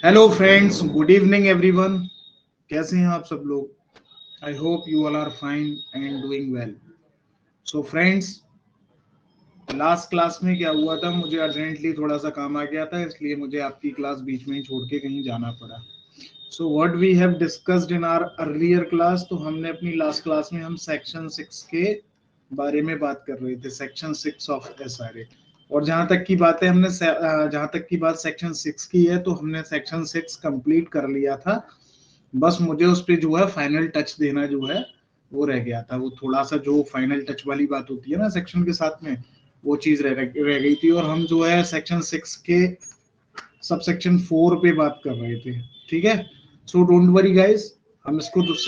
Hello friends, good evening everyone. कैसे हैं आप सब लोग? I hope you all are fine and doing well. So friends, last class में क्या हुआ था, मुझे अर्जेंटली थोड़ा सा काम आ गया था, इसलिए मुझे आपकी क्लास बीच में ही छोड़ के कहीं जाना पड़ा। So what we have discussed in our earlier class, तो हमने अपनी लास्ट क्लास में हम सेक्शन 6 के बारे में बात कर रहे थे, सेक्शन 6 ऑफ एसआरए। और जहां तक की बात सेक्शन 6 की है, तो हमने सेक्शन 6 कंप्लीट कर लिया था। बस मुझे उस पे जो है फाइनल टच देना जो है वो रह गया था। वो थोड़ा सा जो फाइनल टच वाली बात होती है ना सेक्शन के साथ में, वो चीज रह गई थी। और हम जो है सेक्शन 6 के सब सेक्शन 4 पे बात कर रहे थे। ठीक है, सो डोंट वरी गाइस, हम इसको इस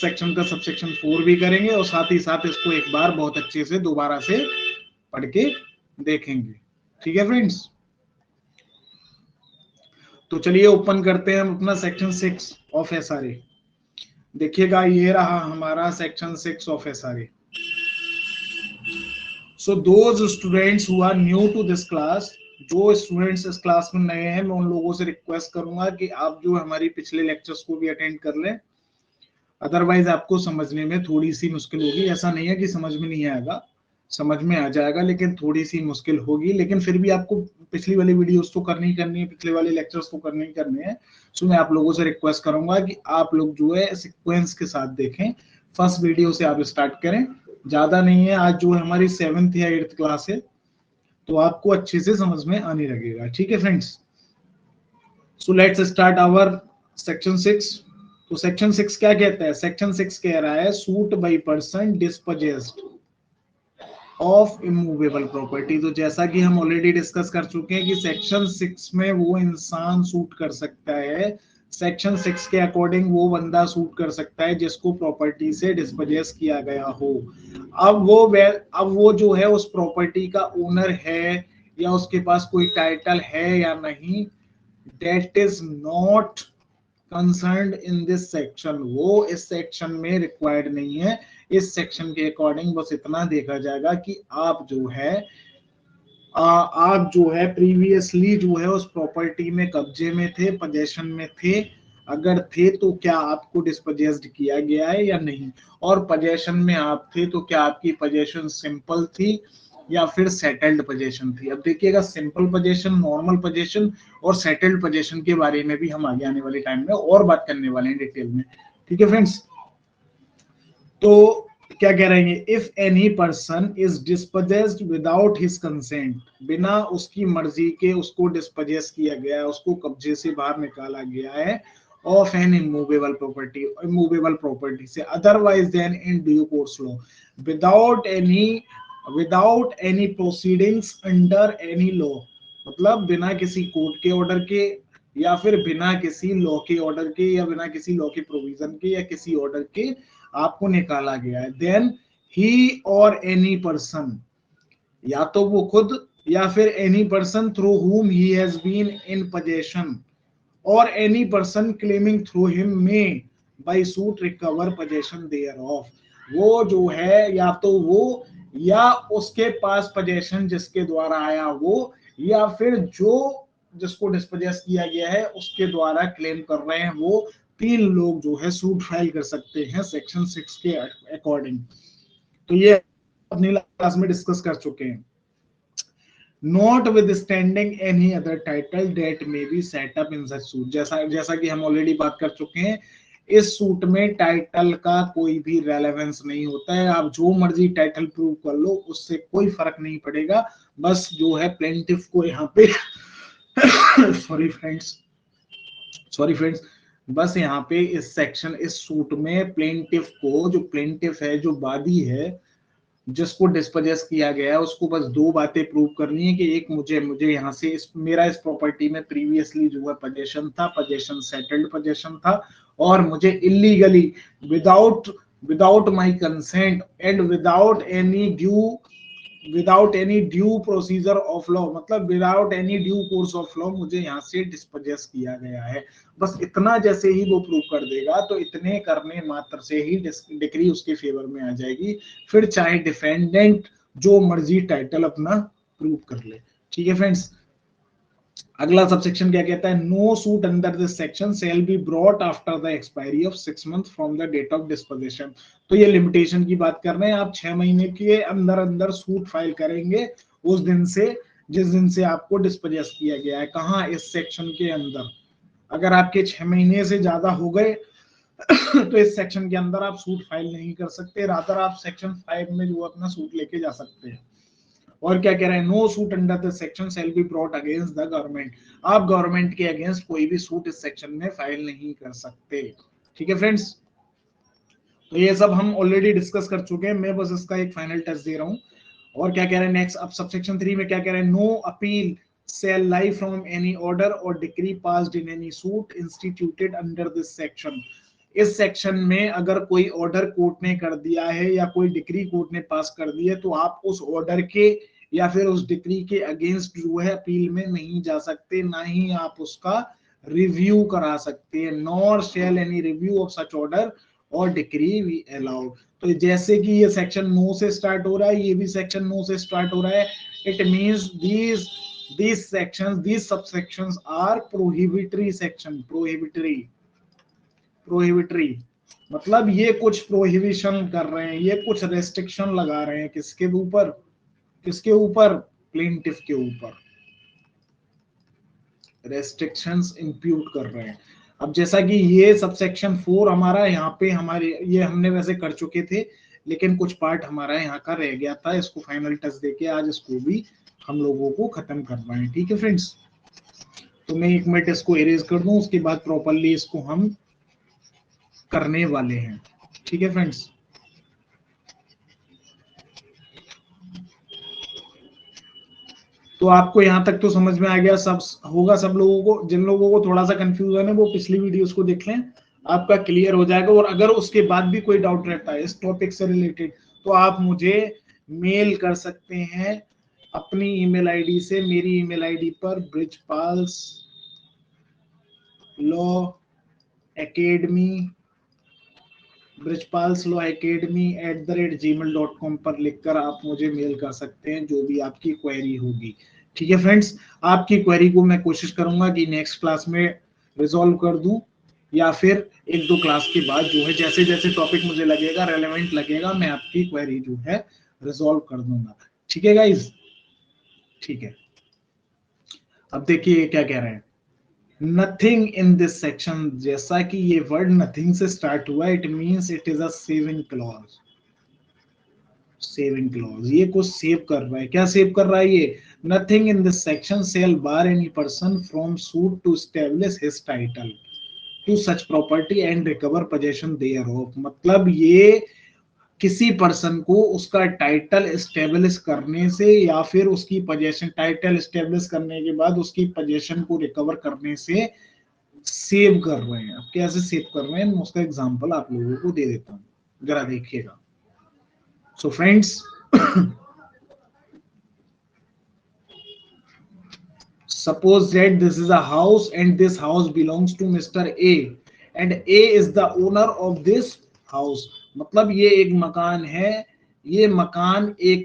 सेक्शन का सब सेक्शन 4 भी करेंगे और साथ ही साथ इसको एक बार बहुत अच्छे से दोबारा से पढ़ के देखेंगे। ठीक है फ्रेंड्स, तो चलिए ओपन करते हैं हम अपना सेक्शन 6 ऑफ एसआरए। देखिएगा, ये रहा हमारा section 6 of SRA. So those students who are new to this class, जो स्टूडेंट्स इस क्लास में नए हैं, मैं उन लोगों से रिक्वेस्ट करूंगा कि आप जो हमारी पिछले लेक्चर्स को भी अटेंड कर लें। अदरवाइज आपको समझने में थोड़ी सी मुश्किल होगी। ऐसा नहीं है कि समझ में नहीं आएगा, समझ में आ जाएगा, लेकिन थोड़ी सी मुश्किल होगी। लेकिन फिर भी आपको पिछली वाली वीडियोस तो करनी ही करनी है, पिछले वाले लेक्चर्स तो करने ही करने हैं। सो मैं आप लोगों से रिक्वेस्ट करूंगा कि आप लोग जो है सिक्वेंस के साथ देखें। फर्स्ट वीडियो से आप स्टार्ट करें, ज्यादा नहीं है। आज जो है हमारी 7th या 8th क्लास है, तो आपको अच्छे से समझ में आने लगेगा। ठीक है friends, so let's start our section 6। तो सेक्शन 6 क्या कहता है? सेक्शन 6 कह रहा है suit by person dispossessed of immovable property. तो जैसा कि हम ऑलरेडी डिस्कस कर चुके हैं कि सेक्शन 6 में वो इंसान सूट कर सकता है, सेक्शन 6 के अकॉर्डिंग वो बंदा सूट कर सकता है जिसको प्रॉपर्टी से डिस्पोजेस किया गया हो। अब वो जो है उस प्रॉपर्टी का ओनर है या उसके पास कोई टाइटल है या नहीं, that is not concerned in this section. वो इस सेक्शन में रिक्वायर्ड नहीं है। इस सेक्शन के अकॉर्डिंग बस इतना देखा जाएगा कि आप जो है प्रीवियसली जो है उस प्रॉपर्टी में कब्जे में थे, पोजेशन में थे। अगर थे तो क्या आपको डिस्पोजेस्ड किया गया है या नहीं, और पोजेशन में आप थे तो क्या आपकी पोजेशन सिंपल थी या फिर सेटल्ड पोजेशन थी। अब देखिएगा, सिंपल पोजेशन, नॉर्मल पोजेशन और सेटल्ड पोजेशन के बारे में भी हम आगे आने वाले टाइम में और बात करने वाले हैं डिटेल में। ठीक है फ्रेंड्स, तो क्या कह रहे हैं? If any person is dispossessed without his consent, बिना उसकी मर्जी के उसको डिस्पोजेस किया गया है, उसको कब्जे से बाहर निकाला गया है ऑफ एन इमूवेबल प्रॉपर्टी से, otherwise than in due course law, without any without any proceedings under any law. मतलब बिना किसी कोर्ट के ऑर्डर के या फिर बिना किसी लॉ के ऑर्डर के या बिना किसी लॉ के प्रोविजन के या किसी ऑर्डर के आपको निकाला गया है। देन ही और एनी पर्सन, या तो वो खुद या फिर any person through whom he has been in possession or any person claiming through him may by suit recover possession thereof। वो जो है या तो वो या उसके पास possession जिसके द्वारा आया वो, या फिर जो जिसको डिस्पोजेस किया गया है उसके द्वारा क्लेम कर रहे हैं वो, तीन लोग जो है सूट फाइल कर सकते हैं सेक्शन 6 के अकॉर्डिंग। तो ये अपनी क्लास में डिस्कस कर चुके हैं। notwithstanding any other title that may be set up in such suit। जैसा जैसा कि हम ऑलरेडी बात कर चुके हैं, इस सूट में टाइटल का कोई भी रेलेवेंस नहीं होता है। आप जो मर्जी टाइटल प्रूव कर लो, उससे कोई फर्क नहीं पड़ेगा। बस जो है प्लेंटिफ को यहाँ पे सॉरी फ्रेंड्स, बस यहाँ पे इस सूट में प्लेंटिफ को, जो प्लेंटिफ है, जो वादी है, जिसको डिस्पोजेस किया गया है, उसको बस दो बातें प्रूव करनी है कि एक, मुझे यहाँ से मेरा इस प्रॉपर्टी में प्रीवियसली जो है पोजेशन था, पोजेशन सेटल्ड पोजेशन था, और मुझे illegally without without my consent and without any due procedure of law, मतलब without any due course of law मुझे यहाँ से डिस्पोजेस किया गया है। बस इतना जैसे ही वो प्रूव कर देगा, तो इतने करने मात्र से ही डिक्री उसके फेवर में आ जाएगी। फिर चाहे डिफेंडेंट जो मर्जी टाइटल अपना प्रूव कर ले। ठीक है फ्रेंड्स, अगला सबसेक्शन क्या कहता है, no suit under this section shall be brought after the expiry of 6 month from the date of dispossession. तो ये लिमिटेशन की बात कर रहे हैं, आप 6 महीने के अंदर अंदर सूट फाइल करेंगे उस दिन से जिस दिन से आपको डिस्पोजेस किया गया है। कहाँ, इस सेक्शन के अंदर। अगर आपके 6 महीने से ज्यादा हो गए तो इस सेक्शन के अंदर आप सूट फाइल नहीं कर सकते, रादर आप सेक्शन 5 में जो अपना सूट लेके जा सकते हैं। और क्या कह रहे हैं, no suit under the section shall be brought against the government. आप गवर्नमेंट के अगेंस्ट कोई भी सूट इस सेक्शन में फाइल नहीं कर सकते। ठीक है फ्रेंड्स, तो ये सब हम ऑलरेडी डिस्कस कर चुके हैं, मैं बस इसका एक फाइनल टेस्ट दे रहा हूँ। और क्या कह रहे हैं नेक्स्ट, अब सबसेक्शन 3 में क्या कह रहे हैं, no appeal shall lie from any order or decree passed in any suit instituted under this section। इस सेक्शन में अगर कोई ऑर्डर कोर्ट ने कर दिया है या कोई डिक्री कोर्ट ने पास कर दी है तो आप उस ऑर्डर के या फिर उस डिक्री के अगेंस्ट जो है अपील में नहीं जा सकते, ना ही आप उसका रिव्यू करा सकते हैं। Nor shall any review of such order और डिक्री वी अलाउड। तो जैसे कि ये सेक्शन 9 से स्टार्ट हो रहा है, ये भी सेक्शन 9 से स्टार्ट हो रहा है। It means these sections, these subsections are prohibitory section। prohibitory मतलब ये कुछ प्रोहिबिशन कर रहे हैं, ये कुछ रेस्ट्रिक्शन लगा रहे हैं किसके ऊपर, किसके ऊपर, प्लेंटिफ के ऊपर रेस्ट्रिक्शंस इंप्यूट कर रहे हैं। अब जैसा कि ये सबसेक्शन 4 हमारा यहाँ पे हमारे ये हमने वैसे कर चुके थे, लेकिन कुछ पार्ट हमारा यहाँ का रह गया था, इसको फाइनल टच देके आज इसको भी हम लोगों को खत्म करना है। ठीक है फ्रेंड्स, तो मैं 1 मिनट इसको इरेज कर दूं, उसके बाद प्रॉपरली इसको हम करने वाले हैं। ठीक है फ्रेंड्स, तो आपको यहाँ तक तो समझ में आ गया सब होगा। सब लोगों को, जिन लोगों को थोड़ा सा कंफ्यूजन है वो पिछली वीडियोस को देख लें, आपका क्लियर हो जाएगा। और अगर उसके बाद भी कोई डाउट रहता है इस टॉपिक से रिलेटेड तो आप मुझे मेल कर सकते हैं अपनी ईमेल आईडी से, मेरी ईमेल आईडी पर ब्रिजपाल्स लॉ एकेडमी brijpalslaw@gmail.com पर लिखकर आप मुझे मेल कर सकते हैं जो भी आपकी क्वेरी होगी। ठीक है फ्रेंड्स, आपकी क्वेरी को मैं कोशिश करूंगा कि नेक्स्ट क्लास में रिजॉल्व कर दूं या फिर 1-2 क्लास के बाद जो है जैसे जैसे टॉपिक मुझे लगेगा रेलेवेंट लगेगा मैं आपकी क्वेरी जो है रिजॉल्व कर दूंगा। ठीक है गाइज, ठीक है। अब देखिए क्या कह रहे हैं, नथिंग इन दिस सेक्शन। जैसा कि ये वर्ड नथिंग से स्टार्ट हुआ, it means it is a saving clause. Saving clause, ये कुछ सेव कर रहा है। क्या सेव कर रहा है ये, nothing in this section shall bar any person from suit to establish his title to such property and recover possession thereof. मतलब ये किसी पर्सन को उसका टाइटल एस्टेब्लिश करने से या फिर उसकी पोजीशन, टाइटल एस्टेब्लिश करने के बाद उसकी पोजीशन को रिकवर करने से सेव कर रहे हैं। अब कैसे सेव कर रहे हैं, मैं उसका एग्जांपल आप लोगों को दे देता हूँ, जरा देखिएगा। So friends, suppose that this is a house and this house belongs to Mr. A and A is the owner of this house। मतलब ये एक मकान है, ये मकान ए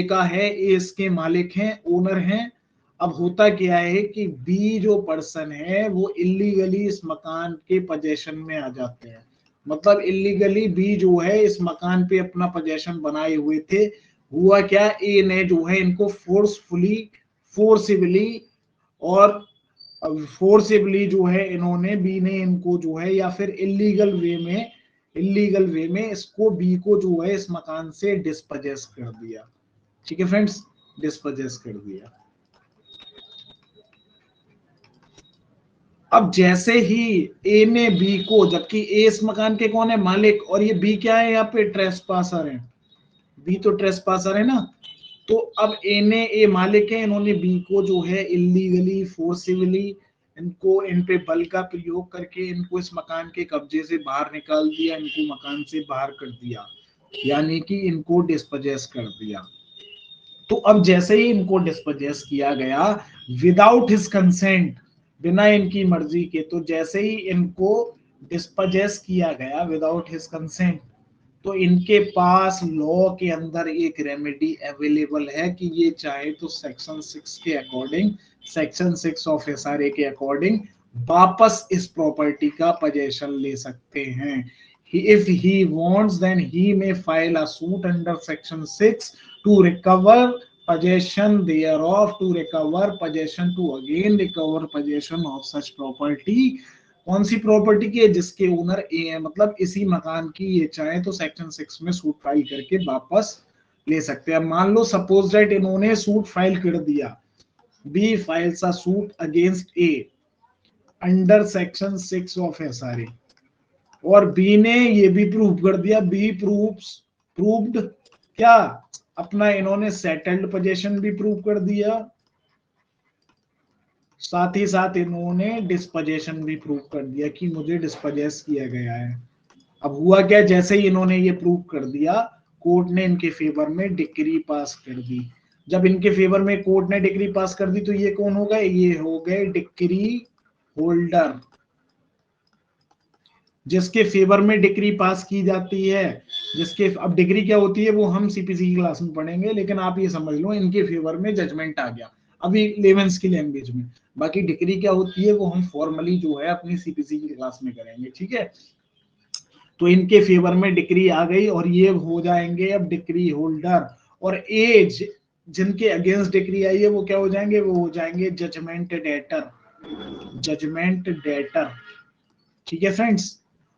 का है, ए इसके मालिक हैं, ओनर हैं। अब होता क्या है कि बी जो पर्सन है वो इलीगली इस मकान के पोजेशन में आ जाते हैं। मतलब इलीगली बी जो है इस मकान पे अपना पोजेशन बनाए हुए थे। हुआ क्या, ए ने जो है इनको फोर्सिबली और फोर्सिबली जो है इन्होंने, बी ने इनको जो है या फिर इलीगल वे में इसको, बी को जो है इस मकान से डिस्पोजेस कर दिया। ठीक है फ्रेंड्स, डिस्पोजेस कर दिया। अब जैसे ही ए ने बी को, जबकि ए इस मकान के कौन है, मालिक, और ये बी क्या है, यहाँ पे ट्रेसपासर है। बी तो ट्रेसपासर है ना। तो अब ए मालिक है, इन्होंने बी को जो है इलीगली फोर्सिबली इनको, इन पे बल का प्रयोग करके इनको इस मकान के कब्जे से बाहर निकाल दिया, इनको मकान से बाहर कर दिया, यानी कि इनको डिस्पोजेस कर दिया। तो अब जैसे ही इनको डिस्पोजेस किया गया विदाउट हिज कंसेंट, बिना इनकी मर्जी के, तो जैसे ही इनको डिस्पोजेस किया गया विदाउट हिज कंसेंट, तो इनके पास लॉ के अंदर एक रेमेडी अवेलेबल है कि ये चाहे तो सेक्शन 6 के अकॉर्डिंग सेक्शन 6 ऑफ एसआरए के अकॉर्डिंग वापस इस प्रॉपर्टी का पोजेशन ले सकते हैं। If he wants, then he may file a suit under section 6 to recover possession thereof, to recover possession, to again recover possession of such property। कौन सी property की है? जिसके ओनर ए है, मतलब इसी मकान की ये चाहे तो सेक्शन 6 में सूट फाइल करके वापस ले सकते हैं। मान लो सपोज दैट इन्होंने सूट फाइल कर दिया, B files a suit against A under section 6 of SRA, और बी ने ये भी प्रूव कर दिया, बी प्रूव्ड क्या, अपना इन्होंने सेटल्ड पोजीशन भी प्रूव कर दिया, साथ ही साथ इन्होंने डिस्पोजेशन भी प्रूव कर दिया कि मुझे डिस्पोजेस किया गया है। अब हुआ क्या, जैसे ही इन्होंने ये प्रूव कर दिया, कोर्ट ने इनके फेवर में डिक्री पास कर दी। जब इनके फेवर में कोर्ट ने डिक्री पास कर दी तो ये कौन हो गए? ये हो गए डिक्री होल्डर। जिसके फेवर में डिक्री पास की जाती है, जिसके, अब डिक्री क्या होती है वो हम सीपीसी की क्लास में पढ़ेंगे, लेकिन आप ये समझ लो इनके फेवर में जजमेंट आ गया अभी लेवेंस की लैंग्वेज में। बाकी डिक्री क्या होती है वो हम फॉर्मली जो है अपनी सीपीसी की क्लास में करेंगे, ठीक है। तो इनके फेवर में डिक्री आ गई और ये हो जाएंगे अब डिक्री होल्डर, और एज जिनके अगेंस्ट डिक्री आई है वो क्या हो जाएंगे? वो हो जाएंगे जजमेंट डेटर, जजमेंट डेटर, ठीक है फ्रेंड्स।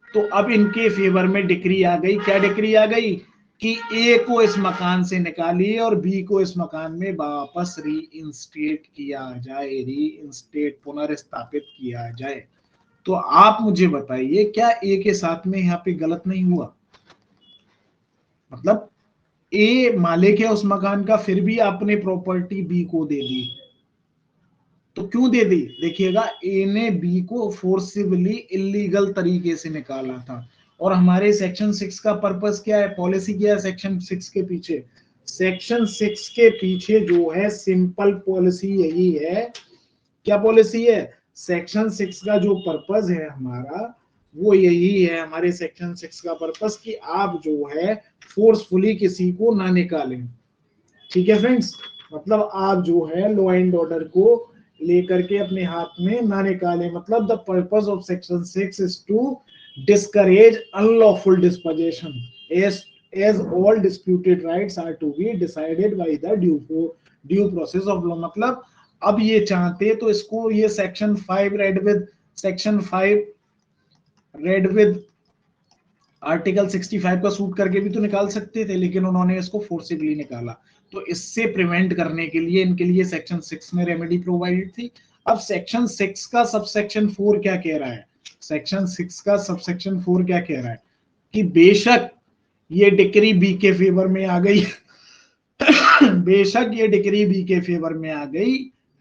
तो अब इनके फेवर में डिक्री आ गई, क्या डिक्री आ गई? कि ए को इस मकान से निकालिए और बी को इस मकान में वापस रीइंस्टेट किया जाए, रीइंस्टेट पुनर्स्थापित किया जाए। तो आप मुझे बताइए क्या ए के साथ में यहाँ पे गलत नहीं हुआ? मतलब ए मालिक है उस मकान का, फिर भी आपने प्रॉपर्टी बी को दे दी, तो क्यों दे दी? देखिएगा, ए ने बी को फोर्सिबली इलीगल तरीके से निकाला था, और हमारे सेक्शन 6 का पर्पस क्या है, पॉलिसी क्या है सेक्शन 6 के पीछे? सेक्शन 6 के पीछे जो है सिंपल पॉलिसी यही है। क्या पॉलिसी है? सेक्शन 6 का जो पर्पस है हमारा वो यही है, हमारे सेक्शन 6 का पर्पस कि आप जो है फोर्सफुली किसी को ना निकालें, ठीक है फ्रेंड्स। मतलब आप जो है लॉ एंड ऑर्डर को लेकर के अपने हाथ में ना निकालें। मतलब the purpose of section 6 is to discourage unlawful dispossession as all disputed rights are to be decided by the due process of law। मतलब अब ये चाहते तो इसको ये सेक्शन 5 रेड विद आर्टिकल 65 का सूट करके भी तो निकाल सकते थे, लेकिन उन्होंने इसको फोर्सिबली निकाला। तो इससे प्रिवेंट करने के लिए इनके लिए सेक्शन 6 में रेमेडी प्रोवाइडेड थी। अब सेक्शन 6 का सबसेक्शन 4 क्या कह रहा है? सेक्शन 6 का सबसेक्शन 4 क्या कह रहा है? कि बेशक ये डिक्री बी के फेवर में आ गई बेशक ये डिक्री बी के फेवर में आ गई,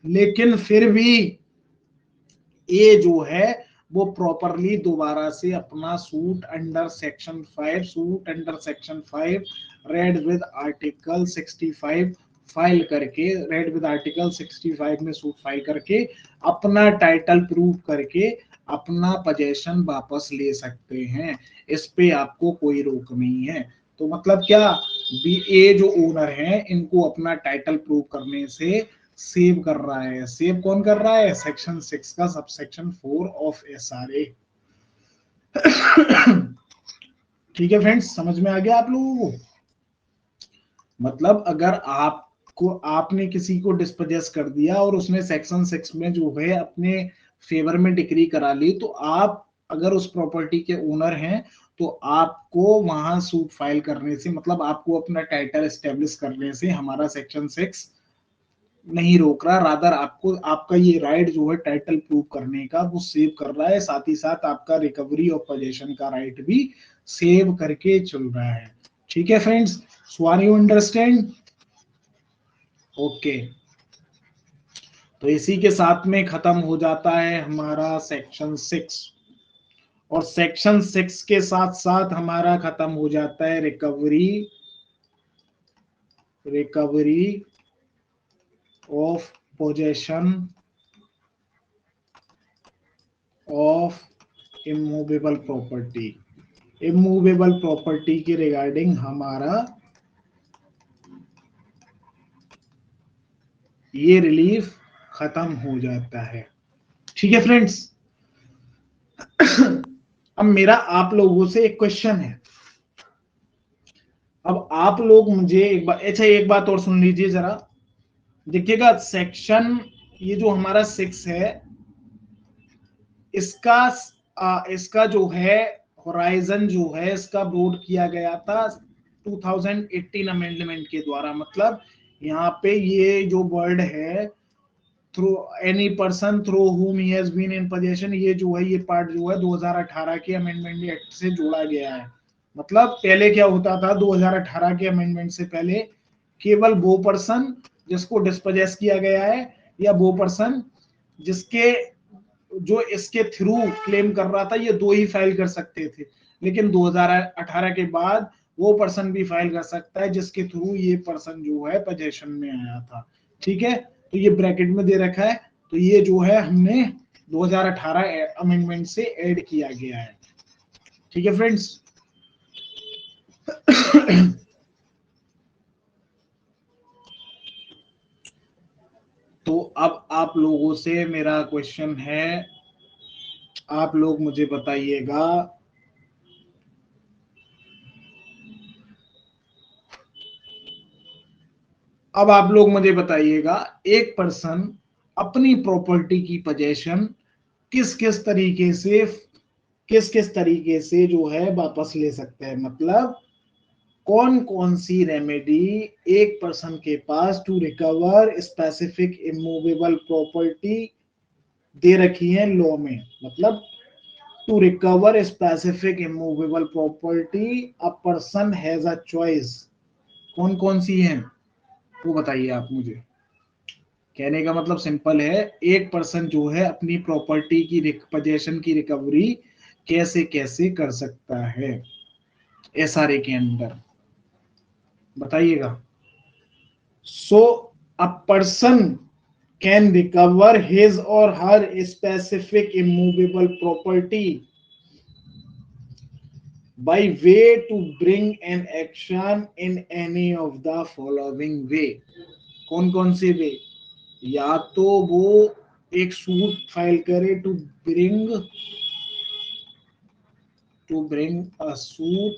लेकिन फिर भी ये जो है वो प्रॉपरली दोबारा से अपना suit under section 5 read with article 65 file करके, रेड विद आर्टिकल 65 में सूट फाइल करके अपना टाइटल प्रूव करके अपना पोजेशन वापस ले सकते हैं। इस पे आपको कोई रोक नहीं है। तो मतलब क्या, बी ए जो ओनर है इनको अपना टाइटल प्रूव करने से सेव कर रहा है। सेव कौन कर रहा है? सेक्शन 6 का सबसेक्शन 4 ऑफ एसआरए। ठीक है फ्रेंड्स, समझ में आ गया आप लोगों को? मतलब अगर आपने किसी को डिस्पोजेस कर दिया और उसने सेक्शन 6 में जो है अपने फेवर में डिक्री करा ली, तो आप अगर उस प्रॉपर्टी के ओनर हैं तो आपको वहां सूट फाइल करने से, मतलब आपको अपना टाइटल एस्टेब्लिश करने से हमारा सेक्शन 6 नहीं रोक रहा। रादर आपको आपका ये राइट जो है टाइटल प्रूव करने का वो सेव कर रहा है, साथ ही साथ आपका रिकवरी ऑफ पोजेशन का राइट भी सेव करके चल रहा है। ठीक है friends, so are you understand? Okay, तो इसी के साथ में खत्म हो जाता है हमारा सेक्शन 6, और सेक्शन 6 के साथ साथ हमारा खत्म हो जाता है recovery of possession of immovable property. Immovable property के रिगार्डिंग हमारा ये रिलीफ खत्म हो जाता है। ठीक है फ्रेंड्स, अब मेरा आप लोगों से एक क्वेश्चन है। अब आप लोग मुझे एक बार, अच्छा एक बात और सुन लीजिए जरा, देखिएगा सेक्शन ये जो हमारा 6 है, इसका जो है होराइजन जो है इसका ब्रोड किया गया था 2018 अमेंडमेंट के द्वारा। मतलब यहाँ पे ये जो वर्ड है through any person through whom he has been in possession, ये जो है ये पार्ट जो है 2018 के अमेंडमेंट एक्ट से जोड़ा गया है। मतलब पहले क्या होता था, 2018 के अमेंडमेंट से पहले केवल वो पर्सन जिसको डिस्पोजेस किया गया है या वो पर्सन जिसके जो इसके थ्रू क्लेम कर रहा था, ये दो ही फाइल कर सकते थे। लेकिन 2018 के बाद वो पर्सन भी फाइल कर सकता है जिसके थ्रू ये पर्सन जो है पोजेशन में आया था। ठीक है, तो ये ब्रैकेट में दे रखा है, तो ये जो है हमने 2018 अमेंडमेंट से ऐड किया गया है। ठीक है फ्रेंड्स, तो अब आप लोगों से मेरा क्वेश्चन है, आप लोग मुझे बताइएगा, अब आप लोग मुझे बताइएगा एक पर्सन अपनी प्रॉपर्टी की पोजेशन किस किस तरीके से जो है वापस ले सकते हैं। मतलब कौन कौन सी रेमेडी एक पर्सन के पास to recover specific immovable property दे रखी है लॉ में। मतलब to recover specific immovable property a person has a choice, कौन कौन सी हैं वो बताइए आप मुझे। कहने का मतलब सिंपल है, एक पर्सन जो है अपनी प्रॉपर्टी की पोजेशन की रिकवरी कैसे कैसे कर सकता है एसआरए के अंदर, बताइएगा। So a person can recover his or her specific immovable property by way to bring an action in any of the following way। कौन कौन से वे, या तो वो एक सूट फाइल करे to bring a suit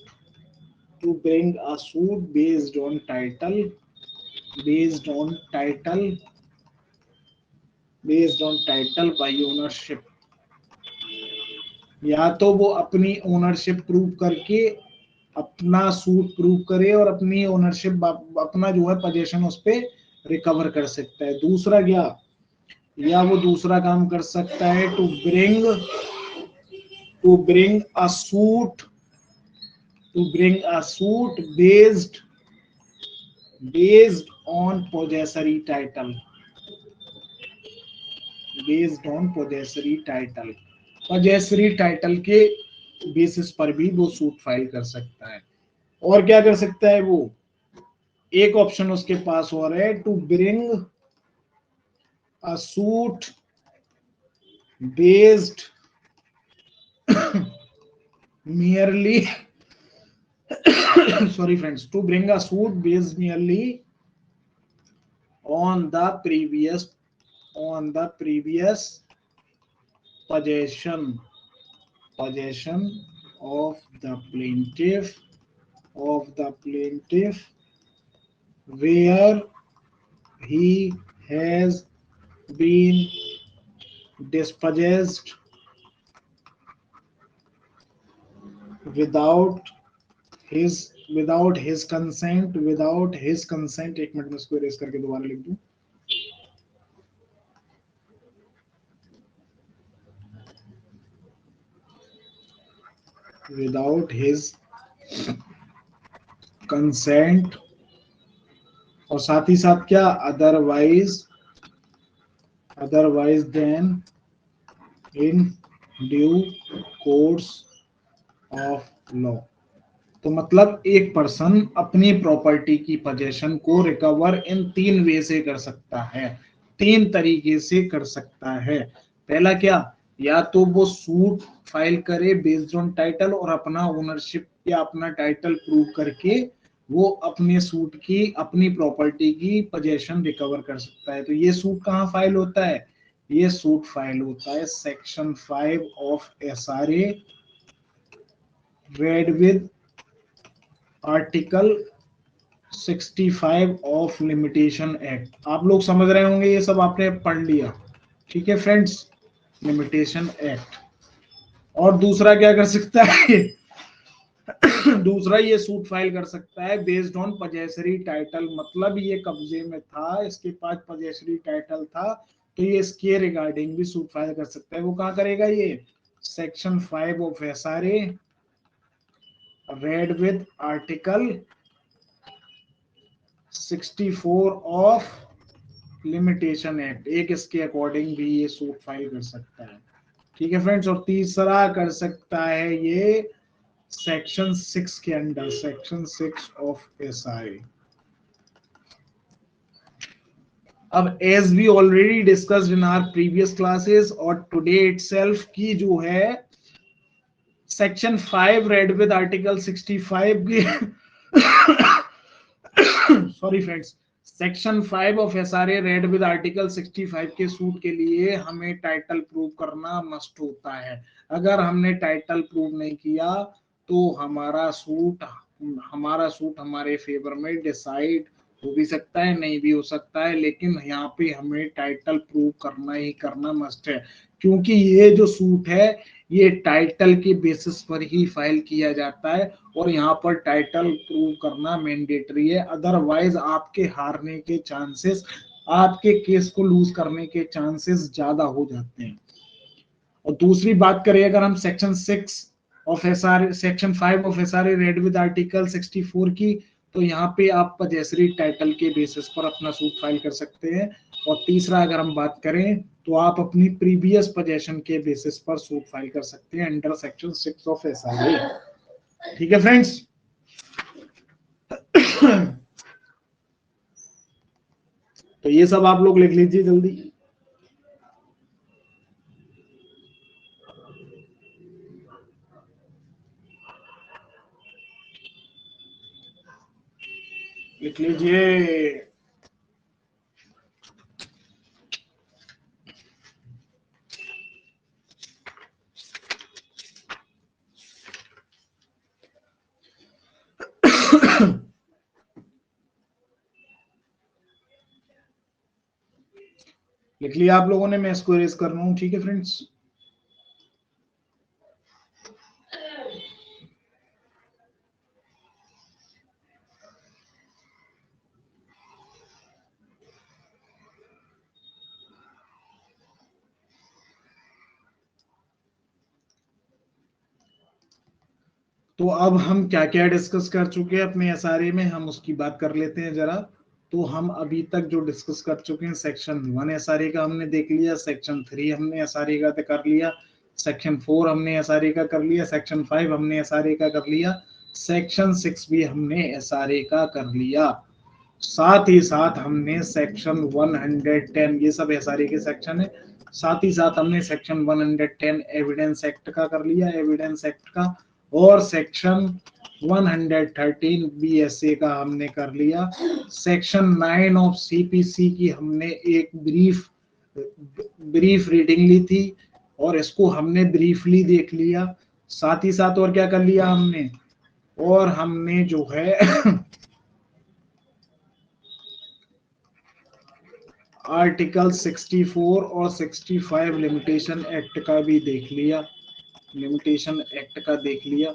based on title by ownership, या तो वो अपनी ओनरशिप प्रूव करके अपना सूट प्रूव करे और अपनी ओनरशिप अपना जो है पोजीशन उस पे रिकवर कर सकता है। दूसरा क्या, या वो दूसरा काम कर सकता है to bring a suit based on possessory title possessory title के बेसिस पर भी वो सूट फाइल कर सकता है। और क्या कर सकता है वो, एक ऑप्शन उसके पास और है to bring a suit based merely sorry friends, to bring a suit based merely on the previous possession of the plaintiff where he has been dispossessed without his consent। एक मिनट में इसको erase करके दोबारा लिख दूं, without his consent, और साथ ही साथ क्या, otherwise than in due course of law। तो मतलब एक पर्सन अपनी प्रॉपर्टी की पोजीशन को रिकवर इन 3 वे से कर सकता है, 3 तरीके से कर सकता है। पहला क्या, या तो वो सूट फाइल करे बेस्ड ऑन टाइटल और अपना ओनरशिप या अपना टाइटल प्रूव करके वो अपने सूट की, अपनी प्रॉपर्टी की पोजेशन रिकवर कर सकता है। तो ये सूट कहाँ फाइल होता है? ये सूट फाइल होता है section 5 of SRA read with article 65 of limitation act. आप लोग समझ रहे होंगे, ये सब आपने पढ़ लिया, ठीक है फ्रेंड्स, लिमिटेशन एक्ट। और दूसरा क्या कर सकता है? दूसरा ये सूट फाइल कर सकता है बेस्ड ऑन पजेसरी टाइटल, मतलब ये कब्जे में था, इसके पास पजेसरी टाइटल था, तो ये इसके रिगार्डिंग भी सूट फाइल कर सकता है। वो कहाँ करेगा? ये section 5 of SRA read with article 64 of limitation act, एक इसके अकॉर्डिंग भी ये सूट फाइल कर सकता है, ठीक है फ्रेंड्स। और तीसरा कर सकता है ये सेक्शन 6 के अंडर, सेक्शन 6 ऑफ SRA। अब as we already discussed in our previous classes और टुडे इटसेल्फ की जो है सेक्शन 5 रेड विद आर्टिकल 65 की sorry friends, section 5 of SRA read with article 65 के सूट के लिए हमें टाइटल प्रूव करना मस्ट होता है। अगर हमने टाइटल प्रूव नहीं किया तो हमारा सूट हमारे फेवर में डिसाइड हो भी सकता है, नहीं भी हो सकता है, लेकिन यहाँ पे हमें टाइटल प्रूव करना ही करना मस्ट है, क्योंकि ये जो सूट है ये टाइटल के बेसिस पर ही फाइल किया जाता है और यहाँ पर टाइटल प्रूव करना मैंडेटरी है। अदरवाइज आपके हारने के चांसेस, आपके केस को लूज करने के चांसेस ज्यादा हो जाते हैं। और दूसरी बात करें अगर हम section 6 of SRA, section 5 of SRA read with article 64 की, तो यहाँ पे आप पजेसरी टाइटल के बेसिस पर अपना सूट फाइल कर सकते हैं। और तीसरा अगर हम बात करें तो आप अपनी प्रीवियस पोजेशन के बेसिस पर सूट फाइल कर सकते हैं अंडर सेक्शन 6 ऑफ SRA, ठीक है फ्रेंड्स। तो ये सब आप लोग लिख लीजिए जल्दी। लिख लीजिए। लिख लिया आप लोगों ने? मैं इसको इरेज कर रहा हूं, ठीक है फ्रेंड्स। तो अब हम क्या क्या डिस्कस कर चुके हैं अपने SRA में, हम उसकी बात कर लेते हैं जरा। तो हम अभी तक जो डिस्कस कर चुके हैं, सेक्शन 1 SRA का हमने देख लिया, सेक्शन 3 हमने SRA का कर लिया, सेक्शन 4 हमने SRA का कर लिया, सेक्शन 5 हमने SRA का कर लिया, सेक्शन 6 भी हमने SRA का कर लिया। साथ ही साथ हमने सेक्शन 110, ये सब SRA के सेक्शन है, साथ ही साथ हमने सेक्शन 110 एविडेंस एक्ट का कर लिया, एविडेंस एक्ट का, और सेक्शन 113 BSA का हमने कर लिया। सेक्शन 9 ऑफ CPC की हमने एक ब्रीफ रीडिंग ली थी और इसको हमने ब्रीफली देख लिया। साथ ही साथ और क्या कर लिया हमने, और हमने जो है आर्टिकल 64 और 65 लिमिटेशन एक्ट का भी देख लिया, लिमिटेशन एक्ट का देख लिया।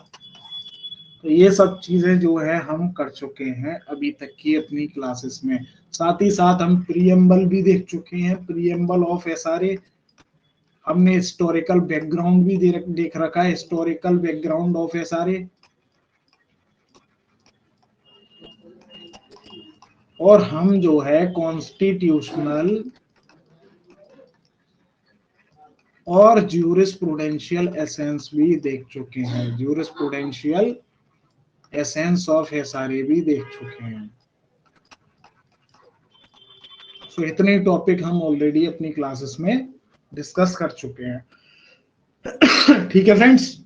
तो ये सब चीजें जो है हम कर चुके हैं अभी तक की अपनी क्लासेस में। साथ ही साथ हम प्रीएम्बल भी देख चुके हैं, प्रीएम्बल ऑफ SRA। हमने हिस्टोरिकल बैकग्राउंड भी देख रखा है, हिस्टोरिकल बैकग्राउंड ऑफ SRA। और हम जो है कॉन्स्टिट्यूशनल और ज्यूरिस्प्रूडेंशियल एसेंस भी देख चुके हैं, ज्यूरिस्प्रूडेंशियल एसेंस ऑफ SRA भी देख चुके हैं। तो इतने टॉपिक हम ऑलरेडी अपनी क्लासेस में डिस्कस कर चुके हैं, ठीक है फ्रेंड्स।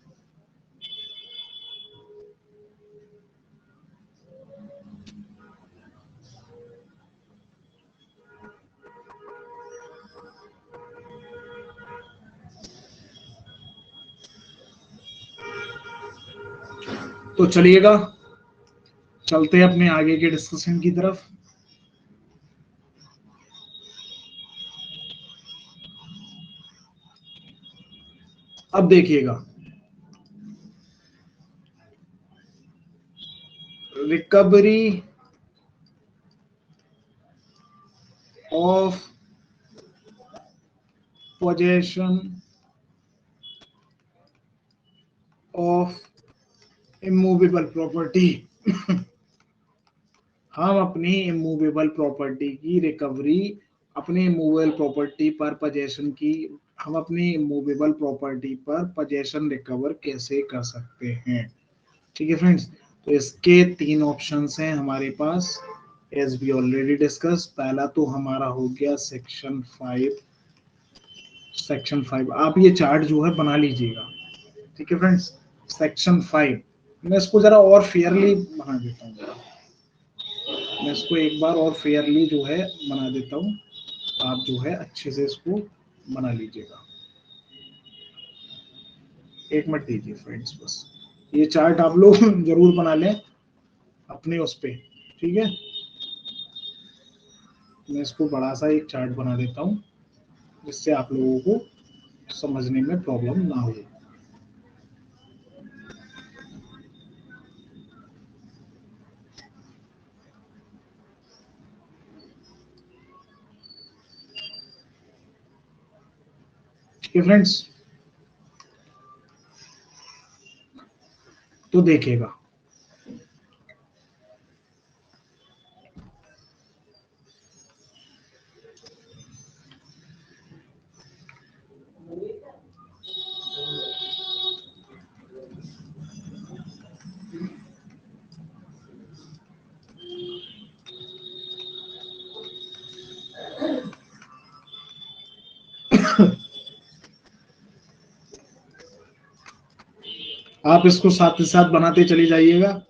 तो चलिएगा चलते हैं अपने आगे के डिस्कशन की तरफ। अब देखिएगा, recovery of possession of immovable property. हम अपनी इमूवेबल प्रॉपर्टी की रिकवरी, अपनी इमूवेबल प्रॉपर्टी पर पोजेशन की, हम अपनी इमूवेबल प्रॉपर्टी पर पोजेशन रिकवर कैसे कर सकते हैं। ठीक है फ्रेंड्स, तो इसके तीन ऑप्शंस हैं हमारे पास, एज वी ऑलरेडी डिस्कस। पहला तो हमारा हो गया सेक्शन 5। सेक्शन 5 आप ये चार्ट जो है बना लीजिएगा। ठीक है फ्रेंड्स, सेक्शन 5 मैं इसको जरा और फेयरली बना देता हूँ, मैं इसको एक बार और फेयरली जो है बना देता हूँ, आप जो है अच्छे से इसको बना लीजिएगा। एक मिनट दीजिए फ्रेंड्स, बस ये चार्ट आप लोग जरूर बना लें अपने उस पे। ठीक है, मैं इसको बड़ा सा एक चार्ट बना देता हूँ जिससे आप लोगों को समझने में प्रॉब्लम ना हो। ठीक है फ्रेंड्स, तो देखिएगा, आप इसको साथ ही साथ बनाते चले जाइएगा।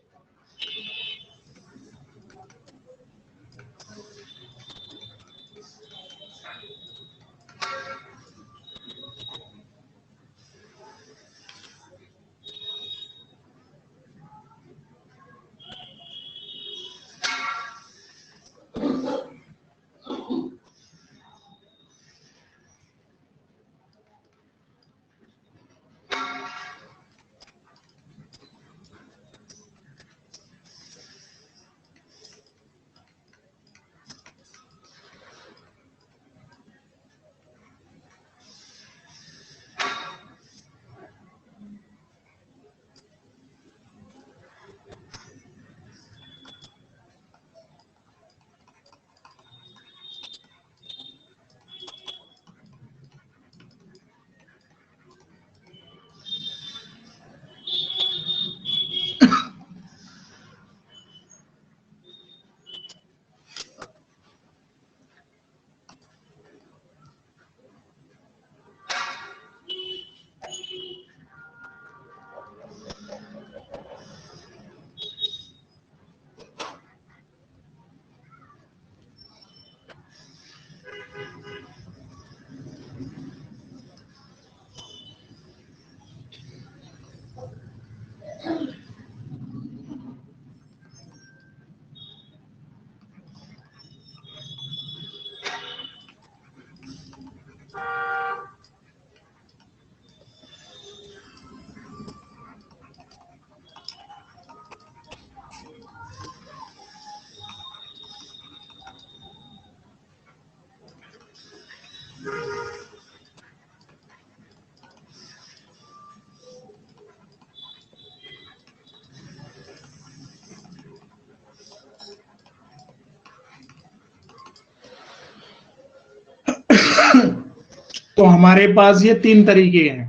तो हमारे पास ये तीन तरीके हैं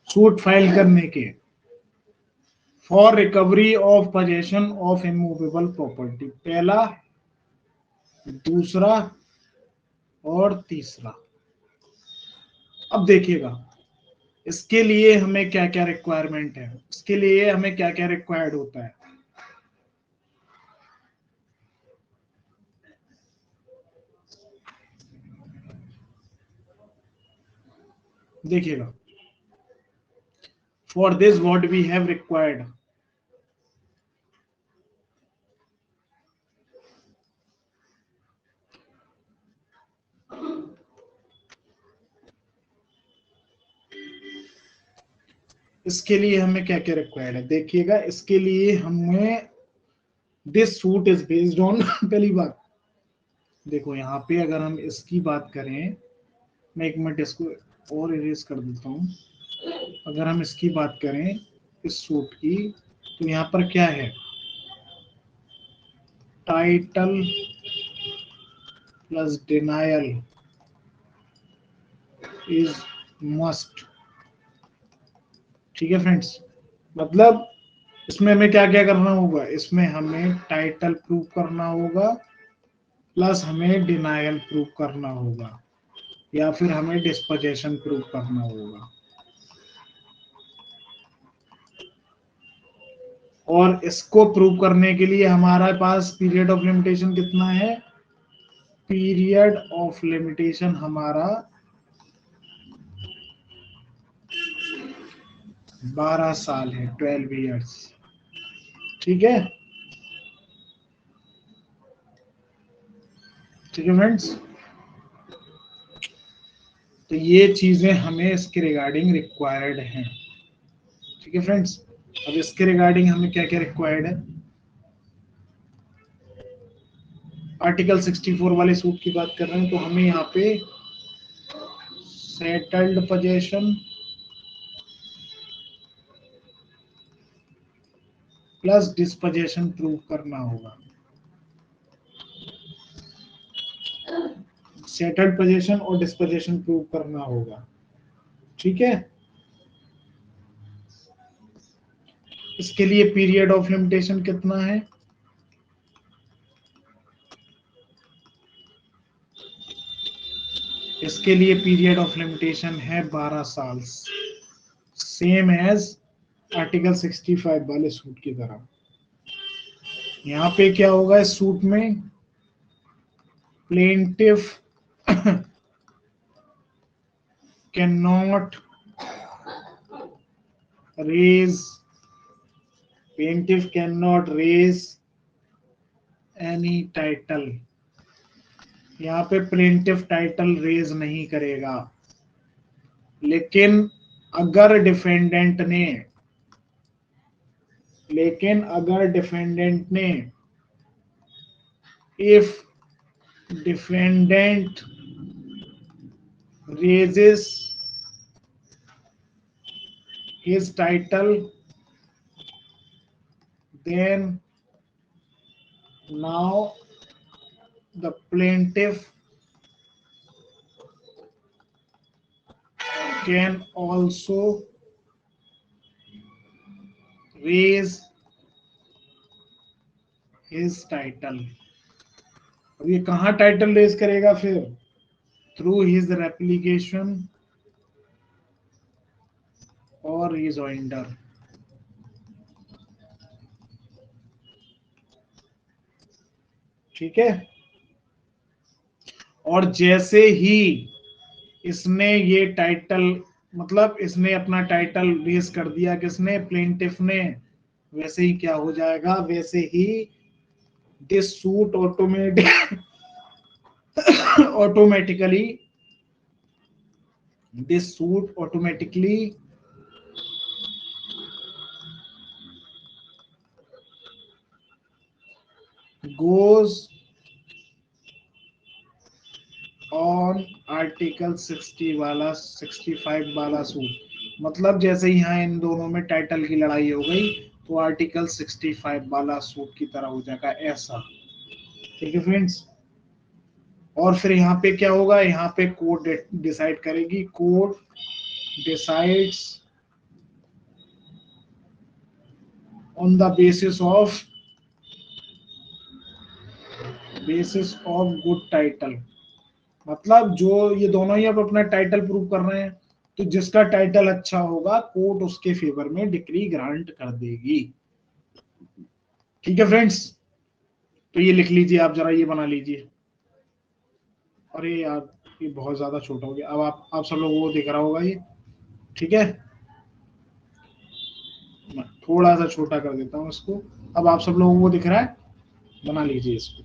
सूट फाइल करने के, for recovery of possession of immovable property, पहला, दूसरा और तीसरा। अब देखिएगा इसके लिए हमें क्या क्या रिक्वायरमेंट है, इसके लिए हमें क्या क्या रिक्वायर्ड होता है। देखिएगा, for this what we have required, इसके लिए हमें क्या क्या रिक्वायर्ड है देखिएगा। इसके लिए हमें this suit is based on पहली बात देखो, यहाँ पे अगर हम इसकी बात करें, मैं एक मिनट इसको और इरेज कर देता हूँ। अगर हम इसकी बात करें इस सूट की, तो यहाँ पर क्या है, title plus denial is must. ठीक है फ्रेंड्स, मतलब इसमें हमें क्या क्या करना होगा, इसमें हमें टाइटल प्रूव करना होगा, प्लस हमें डिनायल प्रूव करना होगा, या फिर हमें डिस्पोजेशन प्रूव करना होगा। और इसको प्रूव करने के लिए हमारे पास पीरियड ऑफ लिमिटेशन कितना है, पीरियड ऑफ लिमिटेशन हमारा 12 साल है, 12 ईयर्स। ठीक है, ठीक है फ्रेंड्स, तो ये चीजें हमें इसके रिगार्डिंग रिक्वायर्ड हैं। ठीक है फ्रेंड्स, अब इसके रिगार्डिंग हमें क्या क्या रिक्वायर्ड है, आर्टिकल 64 वाले सूट की बात कर रहे हैं, तो हमें यहाँ पे settled possession plus disposition prove करना होगा। सेटल्ड पोजेशन और डिस्पोजेशन प्रूव करना होगा। ठीक है, इसके लिए पीरियड ऑफ लिमिटेशन कितना है, इसके लिए पीरियड ऑफ लिमिटेशन है 12 साल, सेम एज आर्टिकल 65 वाले सूट की तरह। यहाँ पे क्या होगा इस सूट में, plaintiff can not raise plaintiff cannot raise any title। यहाँ पे प्लेंटिफ टाइटल रेज नहीं करेगा, लेकिन अगर डिफेंडेंट ने if defendant raises his title, then now the plaintiff can also raise his title। अब ये कहाँ टाइटल रेज करेगा फिर, थ्रू हिज रेप्लिकेशन और रिजॉइंडर। ठीक है, और जैसे ही इसने ये टाइटल, मतलब इसने अपना टाइटल रेज कर दिया किसने, प्लेंटिफ ने, वैसे ही क्या हो जाएगा, वैसे ही this suit automatically this suit automatically goes on article 65 वाला सूट। मतलब जैसे यहाँ इन दोनों में टाइटल की लड़ाई हो गई, तो आर्टिकल 65 वाला सूट की तरह हो जाएगा ऐसा। ठीक है फ्रेंड्स, और फिर यहाँ पे क्या होगा, यहाँ पे कोर्ट डिसाइड करेगी, court decides on the basis of good title. मतलब जो ये दोनों ही अब अपना टाइटल प्रूव कर रहे हैं, तो जिसका टाइटल अच्छा होगा कोर्ट उसके फेवर में डिक्री ग्रांट कर देगी। ठीक है फ्रेंड्स, तो ये लिख लीजिए आप, जरा ये बना लीजिए। अरे यार ये बहुत ज्यादा छोटा हो गया, अब आप सब लोगों को दिख रहा होगा ये। ठीक है, मैं थोड़ा सा छोटा कर देता हूँ इसको, अब आप सब लोगों को दिख रहा है, बना लीजिए इसको।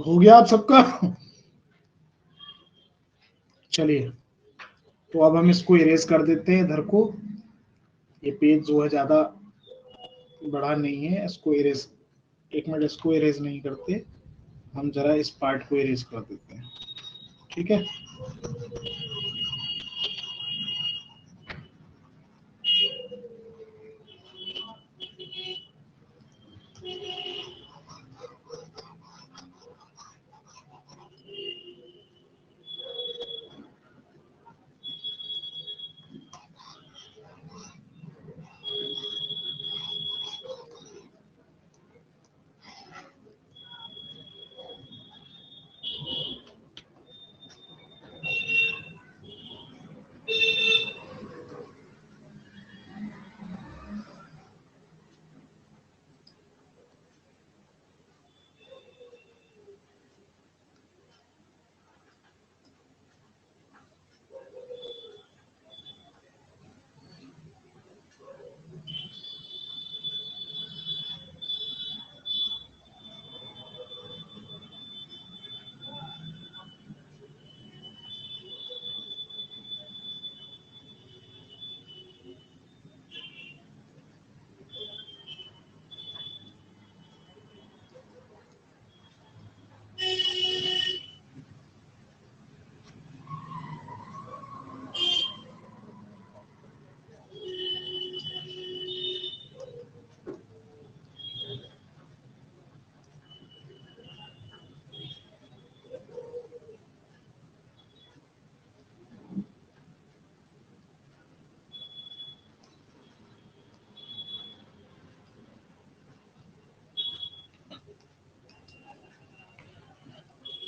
हो गया आप सबका? चलिए, तो अब हम इसको इरेज कर देते हैं इधर को। ये पेज जो है ज्यादा बड़ा नहीं है, इसको इरेज, एक मिनट, इसको इरेज नहीं करते, हम जरा इस पार्ट को इरेज कर देते हैं, ठीक है।